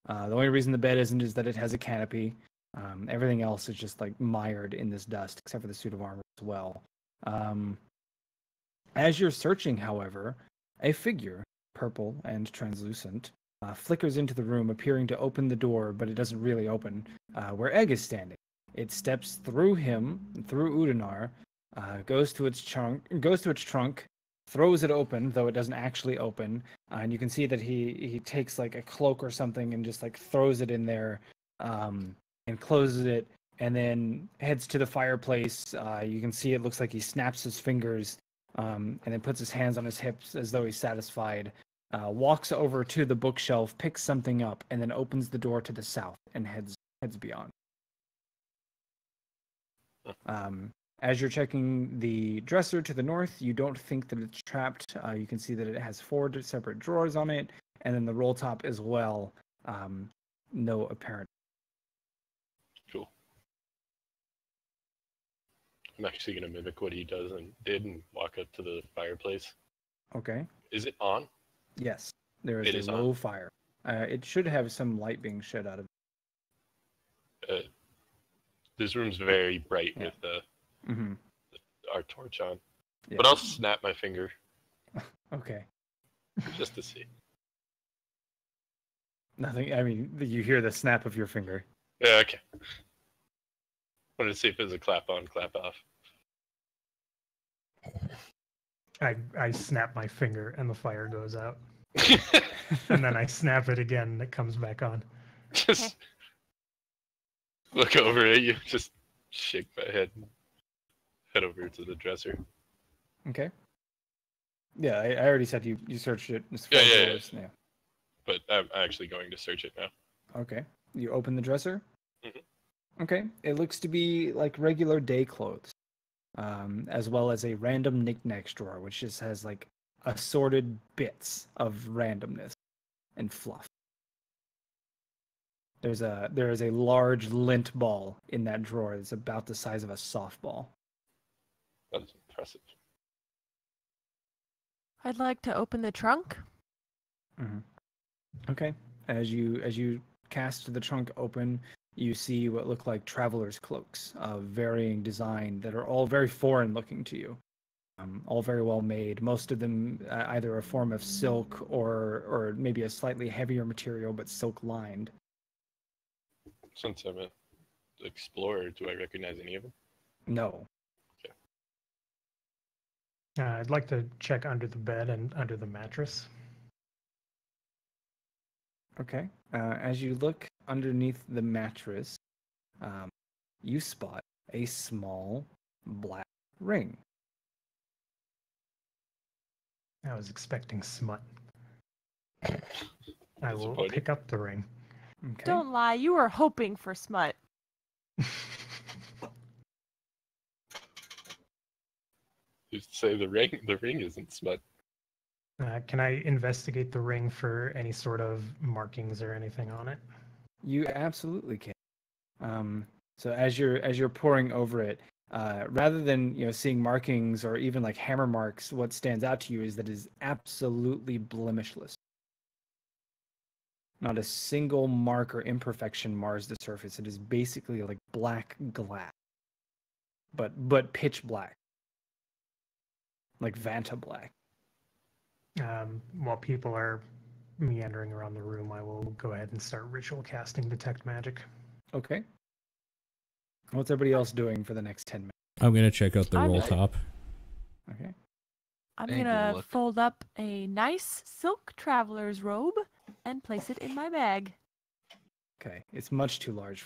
The only reason the bed isn't is that it has a canopy. Everything else is just like mired in this dust, except for the suit of armor as well. As you're searching, however, a figure, purple and translucent, flickers into the room, appearing to open the door, but it doesn't really open, where Egg is standing. It steps through him, through Udinar, goes to its trunk, throws it open, though it doesn't actually open, and you can see that he takes like a cloak or something and just like throws it in there, and closes it, and then heads to the fireplace. You can see it looks like he snaps his fingers, and then puts his hands on his hips as though he's satisfied. Walks over to the bookshelf, picks something up, and then opens the door to the south and heads beyond. As you're checking the dresser to the north, you don't think that it's trapped. You can see that it has 4 separate drawers on it, and then the roll top as well. No apparent. Cool. I'm actually going to mimic what he did and walk up to the fireplace. Okay. Is it on? Yes, there It is is a on. low fire. It should have some light being shed out of it. This room's very bright Yeah. with our torch on. Yeah. But I'll snap my finger Okay. just to see. Nothing. I mean, you hear the snap of your finger. Yeah, okay. Wanted to see if it was a clap on, clap off. I snap my finger and the fire goes out. And then I snap it again and it comes back on. Just look over at you, just shake my head and head over to the dresser. Okay. Yeah, I already said you searched it. It's 4 Yeah. drawers. Yeah. But I'm actually going to search it now. Okay. You open the dresser? Mhm. Okay. It looks to be like regular day clothes, as well as a random knickknacks drawer, which just has like assorted bits of randomness and fluff. There is a large lint ball in that drawer that's about the size of a softball. That's impressive. I'd like to open the trunk. Okay. As you cast the trunk open, you see what look like travelers' cloaks of varying design that are all very foreign looking to you. All very well made. Most of them either a form of silk or maybe a slightly heavier material, but silk lined. Since I'm an explorer, do I recognize any of them? No. I'd like to check under the bed and under the mattress. Okay. As you look underneath the mattress, you spot a small black ring. I was expecting smut. I will Disappointed. pick up the ring. Okay. Don't lie, you were hoping for smut. You say the ring isn't smut. Can I investigate the ring for any sort of markings or anything on it? You absolutely can. So as you're poring over it, rather than seeing markings or even like hammer marks, what stands out to you is that it is absolutely blemishless. Not a single mark or imperfection mars the surface. It is basically like black glass, but pitch black, like Vanta black. While people are meandering around the room, I will go ahead and start ritual casting Detect Magic. Okay. What's everybody else doing for the next 10 minutes? I'm gonna check out the I'm roll good. top. Okay. I'm Thank you, gonna look. fold up a nice silk traveler's robe and place it in my bag. Okay. It's much too large.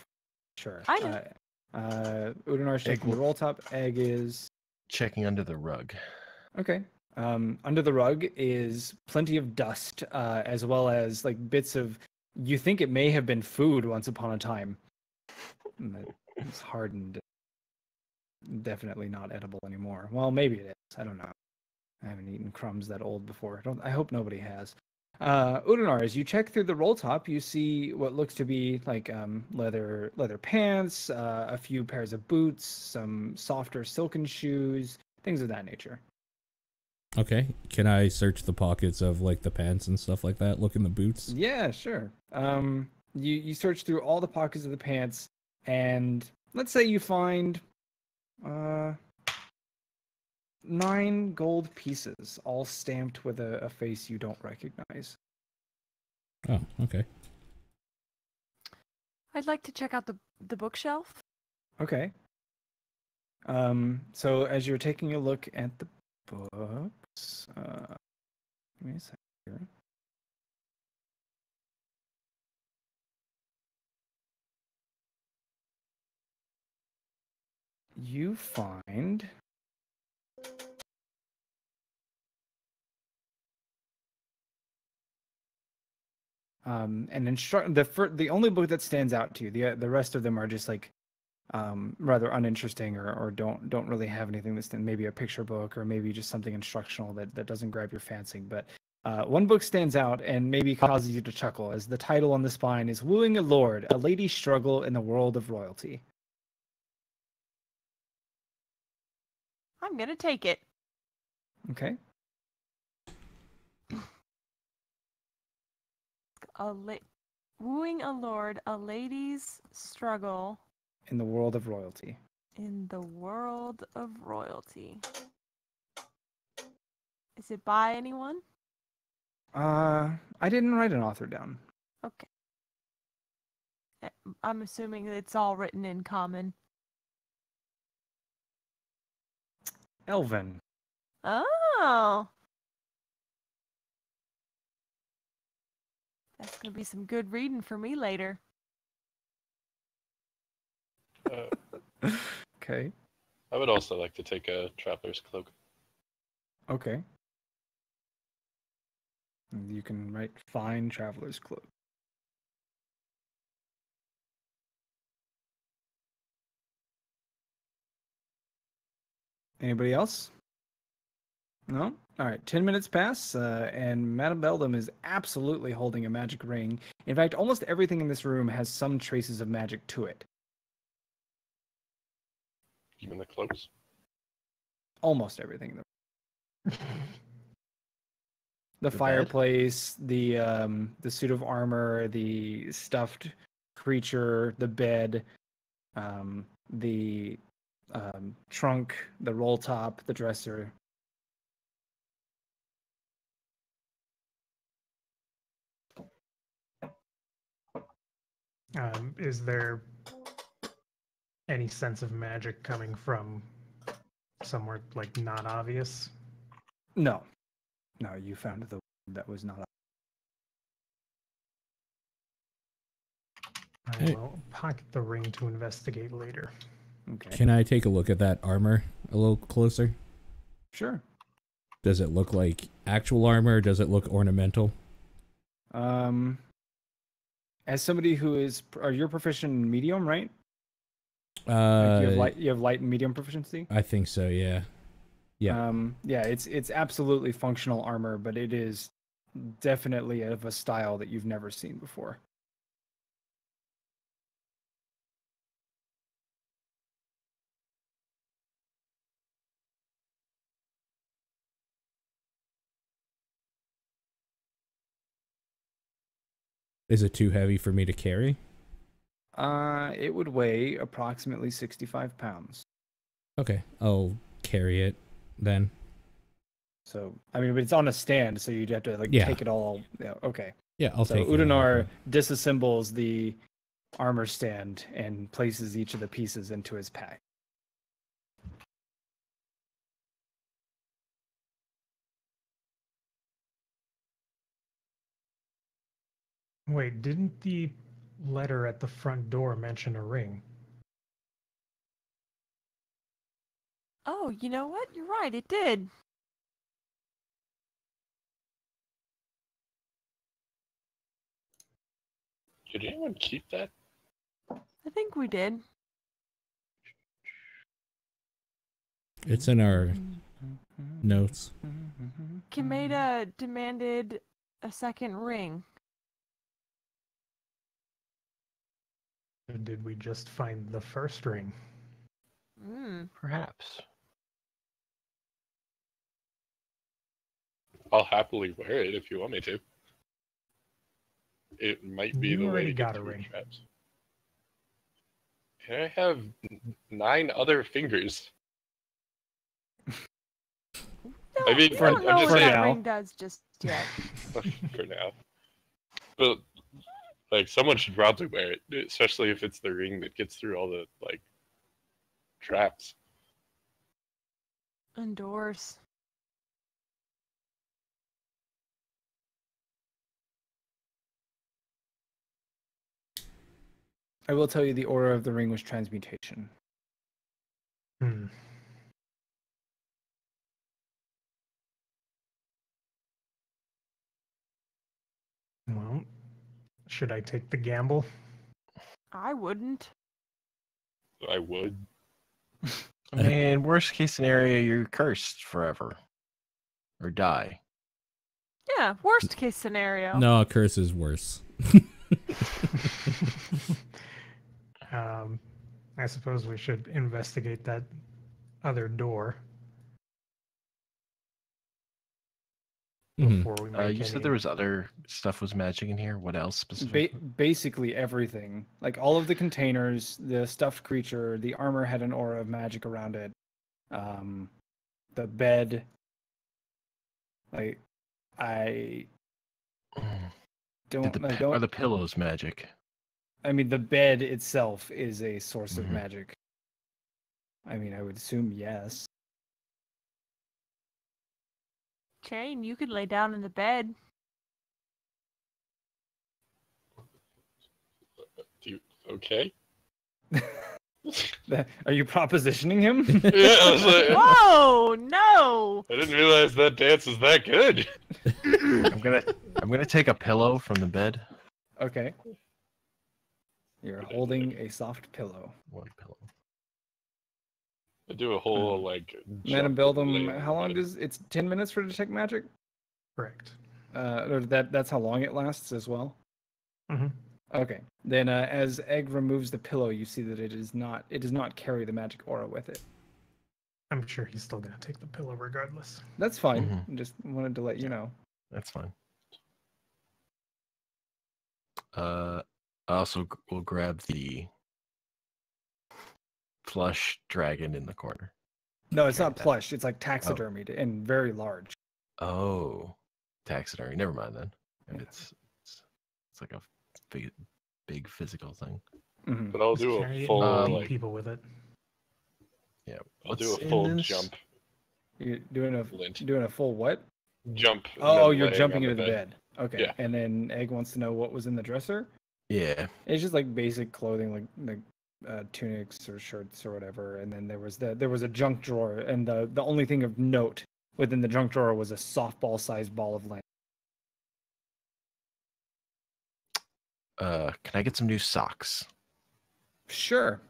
Sure. I know. Udinar's Egg taking the will- roll top. Egg is Checking under the rug. okay. Under the rug is plenty of dust, as well as like bits of. You think it may have been food once upon a time. It's hardened. Definitely not edible anymore. Well, maybe it is. I don't know. I haven't eaten crumbs that old before. I hope nobody has. Udinar, as you check through the roll top, you see what looks to be like leather pants, a few pairs of boots, some softer silken shoes, things of that nature. Okay. Can I search the pockets of like the pants and stuff like that? Look in the boots. Yeah, sure. You search through all the pockets of the pants, and let's say you find 9 gold pieces, all stamped with a face you don't recognize. Oh, okay. I'd like to check out the bookshelf. Okay. So as you're taking a look at the books, give me a second here. You find the only book that stands out to you. The rest of them are just like rather uninteresting or don't really have anything that's maybe a picture book or maybe just something instructional that doesn't grab your fancy. But one book stands out and maybe causes you to chuckle, as the title on the spine is "Wooing a Lord: A Lady's Struggle in the World of Royalty." I'm gonna take it. Okay. Wooing a lord, a lady's struggle In the world of royalty. in the world of royalty. Is it by anyone? I didn't write an author down. Okay. I'm assuming it's all written in common. Elven. Oh. That's gonna be some good reading for me later. Okay. I would also like to take a traveler's cloak. Okay. And you can write "fine traveler's cloak." Anybody else? No? All right. 10 minutes pass, and Madame Beldam is absolutely holding a magic ring. In fact, almost everything in this room has some traces of magic to it. Even the cloaks. Almost everything in the bed? fireplace, the suit of armor, the stuffed creature, the bed, the trunk, the roll top, the dresser. Is there any sense of magic coming from somewhere like not obvious? No, you found the that was not. I will pocket the ring to investigate later. Okay. Can I take a look at that armor a little closer? Sure. Does it look like actual armor? Or does it look ornamental? As somebody who is, are you proficient in medium, right? You have light and medium proficiency. I think so. Yeah. Yeah. Yeah. It's absolutely functional armor, but it is definitely of a style that you've never seen before. Is it too heavy for me to carry? It would weigh approximately 65 pounds. Okay, I'll carry it then. So, I mean, but it's on a stand, so you'd have to take it all. Yeah, okay. Yeah, I'll take it. So Udanar disassembles the armor stand and places each of the pieces into his pack. Wait, didn't the letter at the front door mention a ring? Oh, you know what? You're right, it did. Did anyone keep that? I think we did. It's in our notes. Kimeda demanded a second ring. Or did we just find the first ring? Perhaps. I'll happily wear it if you want me to. It might be You the way already to got get a through ring. traps. Can I have 9 other fingers? No, I mean, we for- don't I'm know just what saying- that now. ring does just yet. For now. But like someone should probably wear it, especially if it's the ring that gets through all the traps. Endorse. I will tell you the aura of the ring was transmutation. Hmm. Well, should I take the gamble? I wouldn't. I would. I mean, worst case scenario, you're cursed forever. Or die. Yeah, worst case scenario. No, a curse is worse. I suppose we should investigate that other door Mhm. before we make You any... said there was other stuff was magic in here. What else specifically? Basically everything. Like all of the containers, the stuffed creature, the armor had an aura of magic around it. The bed. Like, I don't. Are the pillows magic? I mean, the bed itself is a source of Mhm. magic. I mean, I would assume yes. Chain, you could lay down in the bed. Okay. Are you propositioning him? Yeah, I was like, Whoa, no! I didn't realize that dance was that good. I'm gonna take a pillow from the bed. Okay. You're holding a soft pillow. One pillow. I do a whole Madam jump Beldam, layer how long bed. does it's 10 minutes for detect magic? Correct. Or that's how long it lasts as well. Mm-hmm. Okay. Then as Egg removes the pillow, you see that it does not carry the magic aura with it. I'm sure he's still going to take the pillow regardless. That's fine. Mhm. Just wanted to let you know. That's fine. I also will grab the plush dragon in the corner. No, it's Carry not that. plush. It's like taxidermied and very large. Oh, taxidermy. Never mind then. If Yeah. it's like a big physical thing. Mhm. But I'll Just do carry a it full and beat like people with it. Yeah. I'll do What's a in full this? jump. You're doing Lint. a full what? Jump. and Oh, then you're laying jumping on into the bed. Okay. Yeah. And then Egg wants to know what was in the dresser. Yeah. It's just like basic clothing, like tunics or shirts or whatever. And then there was a junk drawer, and the only thing of note within the junk drawer was a softball-sized ball of lint. Can I get some new socks? Sure.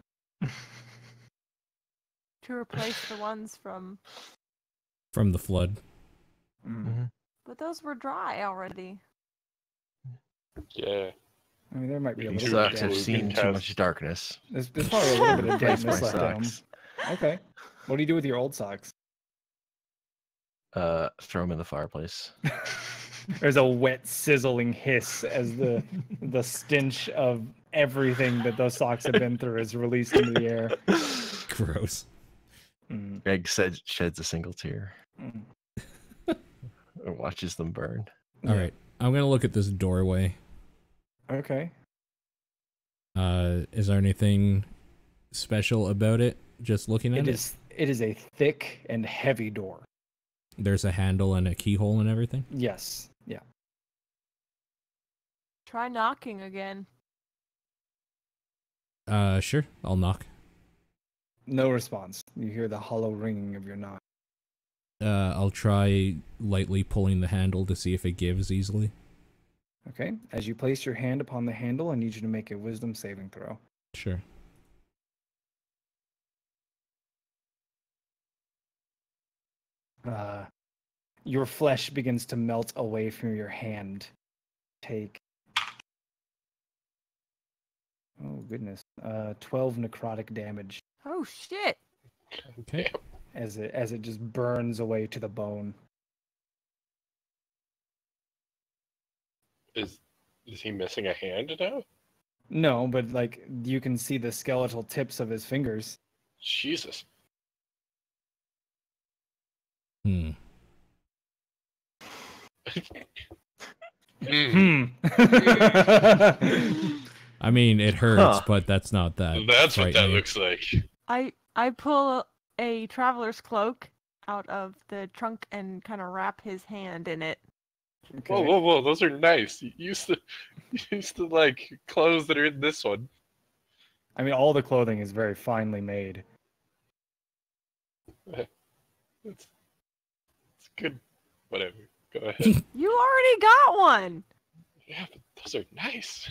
To replace the ones from. From the flood. Mm. But those were dry already. Yeah. I mean, there might be a These little bit of Sucks. I've damage. seen too cast- much darkness. There's probably a little bit of Replace dampness my left in them. socks. Okay. What do you do with your old socks? Throw them in the fireplace. There's a wet, sizzling hiss as the stench of everything that those socks have been through is released into the air. Gross. Mm, Egg sheds a single tear mm. and watches them burn. All Yeah. right. I'm going to look at this doorway. Okay. Is there anything special about it? Just looking at it? It is a thick and heavy door. There's a handle and a keyhole and everything? Yes. Yeah. Try knocking again. Sure. I'll knock. No response. You hear the hollow ringing of your knock. I'll try lightly pulling the handle to see if it gives easily. Okay. As you place your hand upon the handle, I need you to make a wisdom saving throw. Sure. Your flesh begins to melt away from your hand. Take. Oh goodness. 12 necrotic damage Oh shit! Okay. as it just burns away to the bone. Is he missing a hand now? No, but like you can see the skeletal tips of his fingers. Jesus. Hmm. Mm, Hmm. I mean, it hurts, Huh. but that's not that. that's what that frightening. looks like. I pull a traveler's cloak out of the trunk and kind of wrap his hand in it. Okay. Whoa, whoa, whoa! Those are nice. You used to like clothes that are in this one. I mean, all the clothing is very finely made. It's good. Whatever. Go ahead. You already got one. Yeah, but those are nice.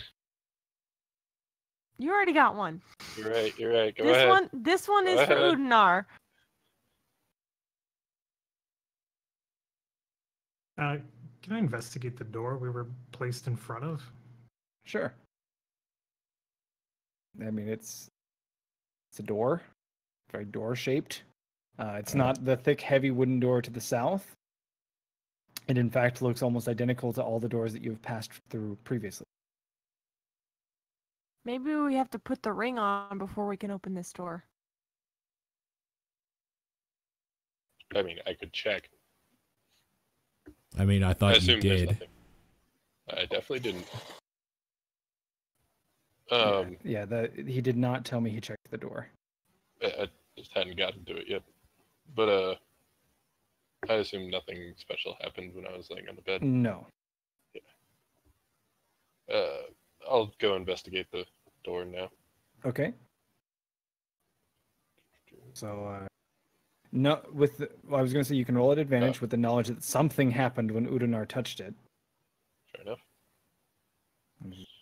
You already got one. You're right. You're right. Go this ahead. this one Go is for ahead. Udinar. Can I investigate the door we were placed in front of? Sure. I mean, it's a door, very door shaped. It's not the thick, heavy wooden door to the south. It in fact looks almost identical to all the doors that you've passed through previously. Maybe we have to put the ring on before we can open this door. I mean, I could check. I mean, I I thought you assume there's did. nothing. I definitely didn't. He did not tell me he checked the door. I just hadn't gotten to it yet. But I assume nothing special happened when I was laying on the bed. No. I'll go investigate the door now. Okay. So, no, I was going to say you can roll at advantage with the knowledge that something happened when Udinar touched it. Fair enough.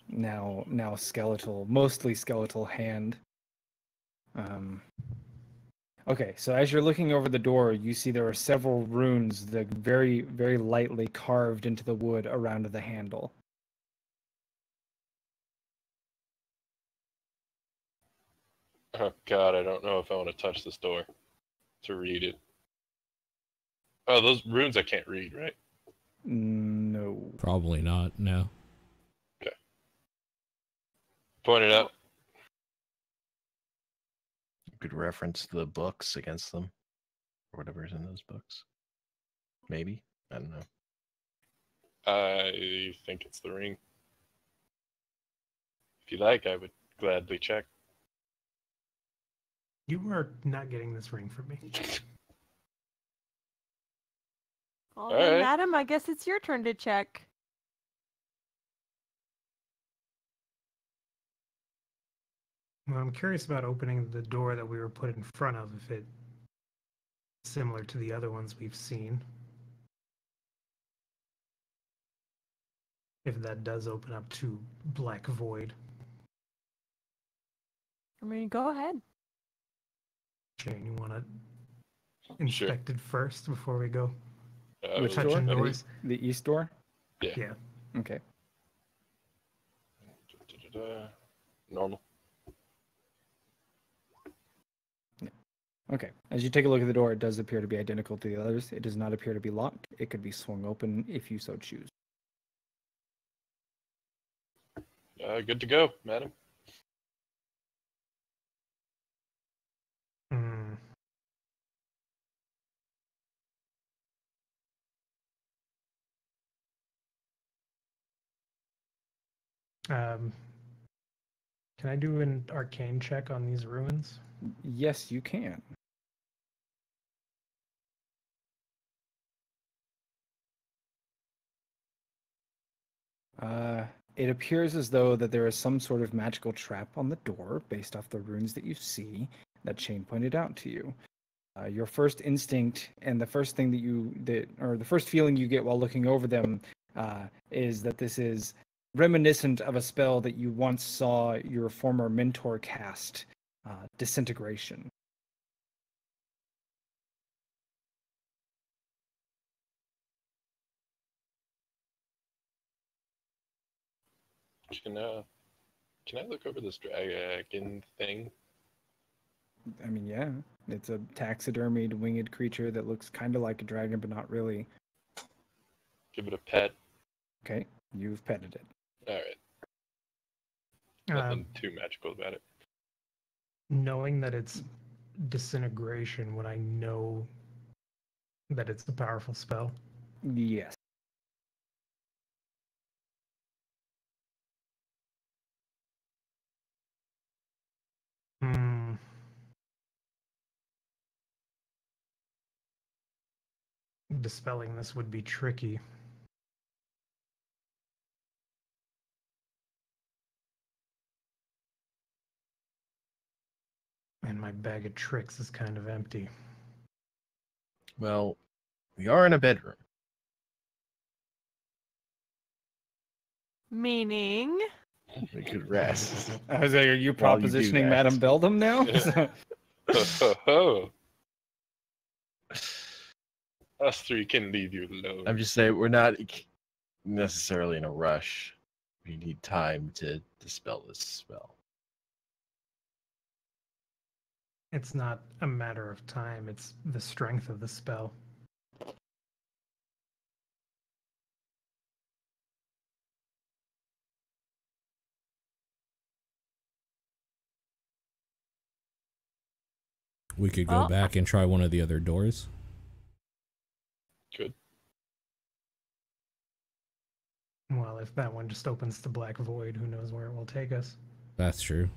Now skeletal, mostly skeletal hand. Okay, so as you're looking over the door, you see there are several runes that very, very lightly carved into the wood around the handle. Oh God, I don't know if I want to touch this door to read it. Oh, those runes I can't read, right? No. Probably not. No. Point it out. You could reference the books against them, or whatever's in those books. Maybe, I don't know. I think it's the ring. If you like, I would gladly check. You are not getting this ring from me. Well, All then, right. madam, I guess it's your turn to check. Well, I'm curious about opening the door that we were put in front of, if it's similar to the other ones we've seen. If that does open up to Black Void. I mean, go ahead. Shane, you want to inspect it first before we go Which touching door? doors? The east door? Yeah. Yeah. Okay. Normal. Okay. As you take a look at the door, it does appear to be identical to the others. It does not appear to be locked. It could be swung open if you so choose. Good to go, madam. Hmm. Can I do an arcane check on these ruins? Yes, you can. It appears as though that there is some sort of magical trap on the door based off the runes that you see that Shane pointed out to you. Your first instinct and the first thing or the first feeling you get while looking over them is that this is reminiscent of a spell that you once saw your former mentor cast, Disintegration. Can I look over this dragon thing? I mean, yeah, it's a taxidermied winged creature that looks kind of like a dragon, but not really. Give it a pet. Okay, you've petted it. All right. Nothing too magical about it. Knowing that it's disintegration, would I know that it's a powerful spell? Yes. Hmm. Dispelling this would be tricky. And my bag of tricks is kind of empty. Well, we are in a bedroom. Meaning? We could rest. I was like, are you While you do propositioning that. Madame Beldam now? Us three can leave you alone. I'm just saying we're not necessarily in a rush. We need time to dispel this spell. It's not a matter of time, it's the strength of the spell. We could go Well, back and try one of the other doors. Good. Well, if that one just opens to Black Void, who knows where it will take us. That's true.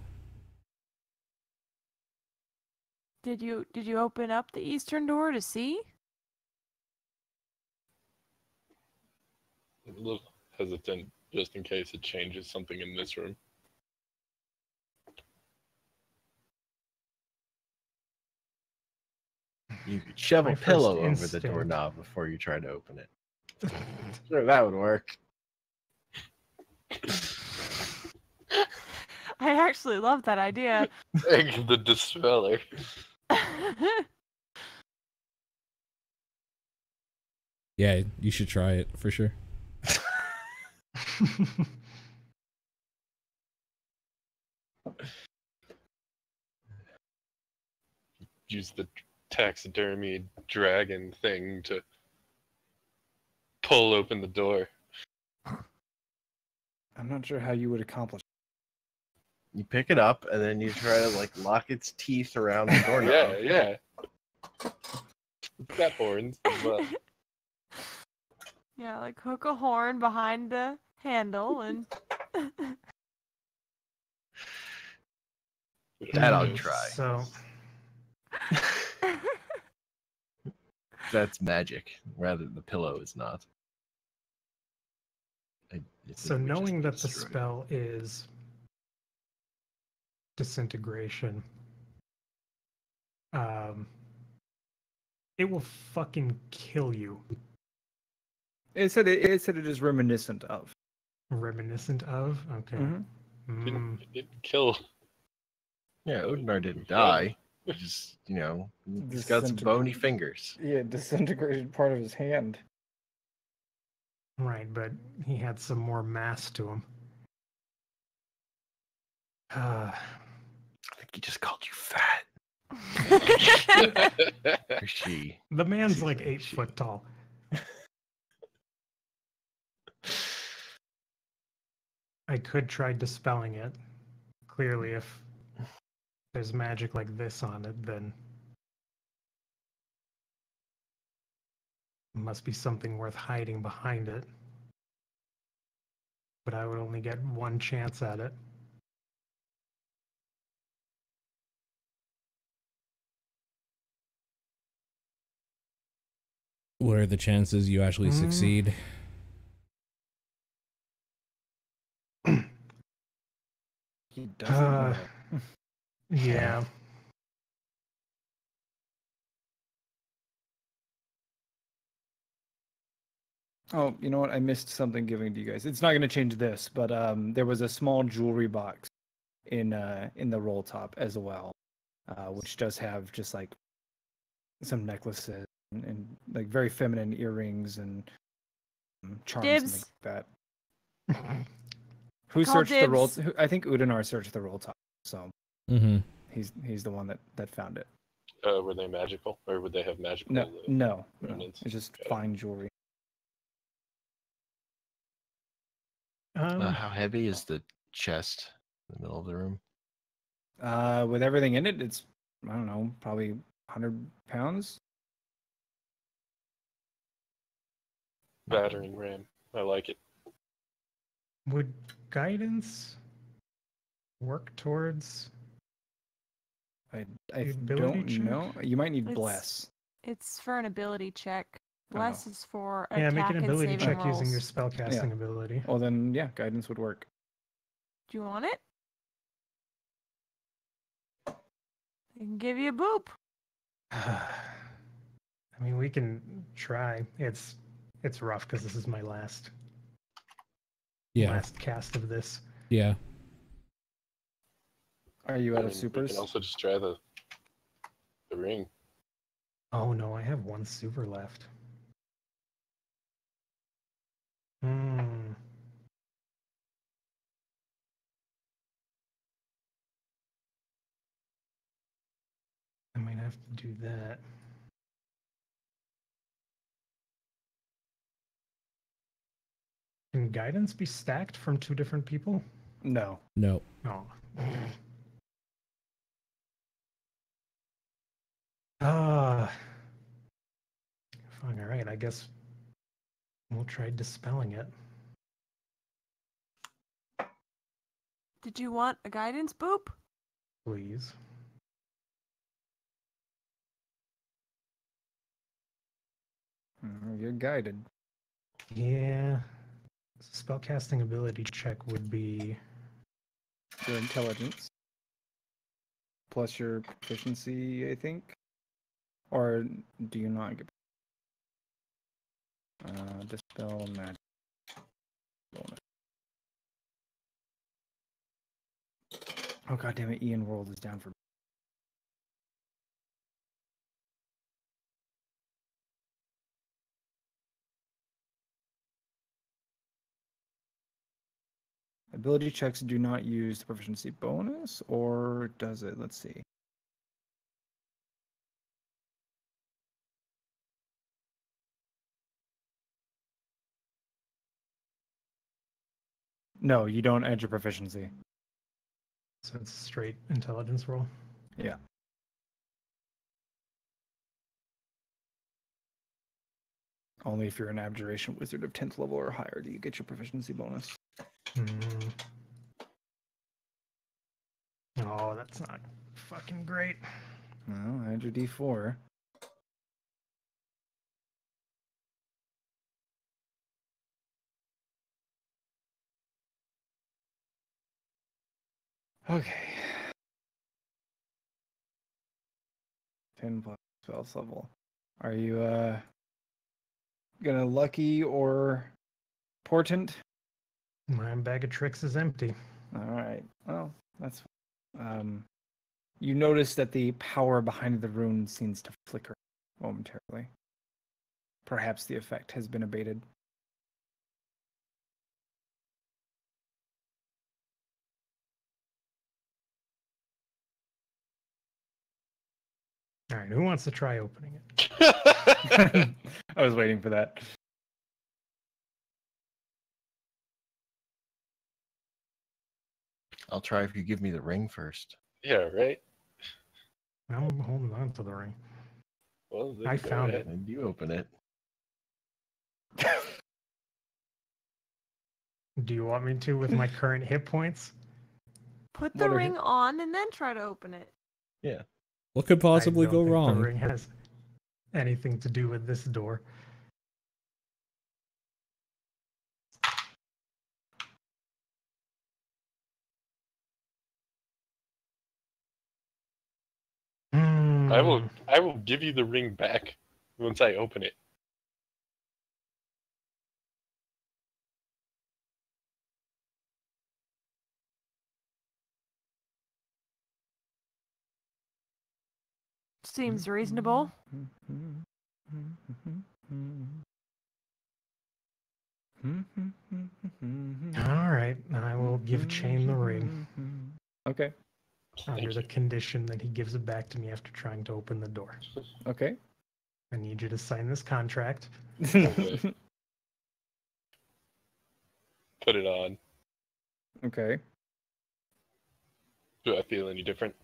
Did you open up the eastern door to see? A little hesitant just in case it changes something in this room. You could shove My a first pillow over the instinct- doorknob before you try to open it. Sure, that would work. I actually love that idea. Egg the dispeller. Yeah, you should try it for sure. Use the taxidermy dragon thing to pull open the door. I'm not sure how you would accomplish. You pick it up, and then you try to like lock its teeth around the doorknob. Yeah. It's got horns as well. Yeah, like hook a horn behind the handle and. That I'll try. So That's magic, rather the pillow is not. I think So we just knowing that the destroyed it. spell is disintegration, it will fucking kill you. It said it is reminiscent of. Reminiscent of? Okay. Mhm. Mm. It kill. Yeah, Odinar didn't die. He just, he's got some bony fingers. Yeah, disintegrated part of his hand. Right, but he had some more mass to him. I think he just called you fat. Or she. The man's like 8 foot tall. I could try dispelling it. Clearly, if there's magic like this on it, then it must be something worth hiding behind it. But I would only get one chance at it. What are the chances you actually succeed? He doesn't know. Yeah. Oh, you know what? I missed something giving to you guys. It's not going to change this, but there was a small jewelry box in the roll top as well, which does have just like some necklaces and like very feminine earrings and charms and things like that. Who Call searched the roll? dibs. I think Udinar searched the roll top, so Mm-hmm. he's the one that found it. Were they magical, or would they have magical? No, remnants? it's just Got it. fine jewelry. How heavy is the chest in the middle of the room? With everything in it, it's I don't know, probably 100 pounds. Battering ram. I like it. Would guidance work towards I The ability don't check? know. You might need It's- bless. It's for an ability check. Oh. Bless is for yeah, attack make an and ability saving check rolls. using your spellcasting ability. Well, then yeah, guidance would work. Do you want it? I can give you a boop. I mean, we can try. It's rough because this is my last cast of this. Yeah. Are you out of We supers? can also just try the ring. Oh no, I have one super left. Hmm. I might have to do that. Can guidance be stacked from 2 different people? No. No. Oh. Ah. Fine, all right. I guess we'll try dispelling it. Did you want a guidance boop? Please. You're guided. Yeah. Spellcasting ability check would be Your intelligence plus your proficiency, I think. Or do you not get dispel magic bonus? Oh god damn it! Ian World is down for. Ability checks do not use the proficiency bonus, or does it? Let's see. No, you don't add your proficiency. So it's a straight intelligence roll. Yeah. Only if you're an abjuration wizard of 10th level or higher do you get your proficiency bonus. Mm. Oh, that's not fucking great. Well, add your d4. Okay. 10 plus spells level. Are you gonna lucky or portent? My bag of tricks is empty. All right. Well, that's you notice that the power behind the rune seems to flicker momentarily. Perhaps the effect has been abated. All right, who wants to try opening it? I was waiting for that. I'll try if you give me the ring first. Yeah, right. I'm holding on to the ring. Well, then I go found ahead. And you open it. Do you want me to with my current hit points? Put the What are ring on and then try to open it. Yeah. What could possibly I go don't think wrong? The ring has anything to do with this door. I will. Hmm. I will give you the ring back once I open it. Seems reasonable. All right, I will give Chain the ring Okay. under the condition that he gives it back to me after trying to open the door. Okay. I need you to sign this contract. Okay. Put it on. Okay. Do I feel any different?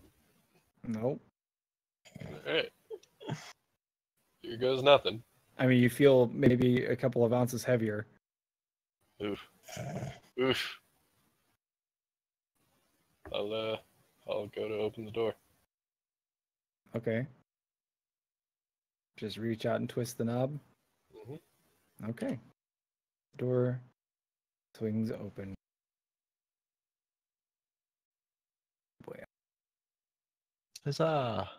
Nope. All right. Here goes nothing. I mean, you feel maybe a couple of ounces heavier. Oof. Oof. I'll go to open the door. Okay. Just reach out and twist the knob. Mhm. Okay. Door swings open. Boy. Huzzah.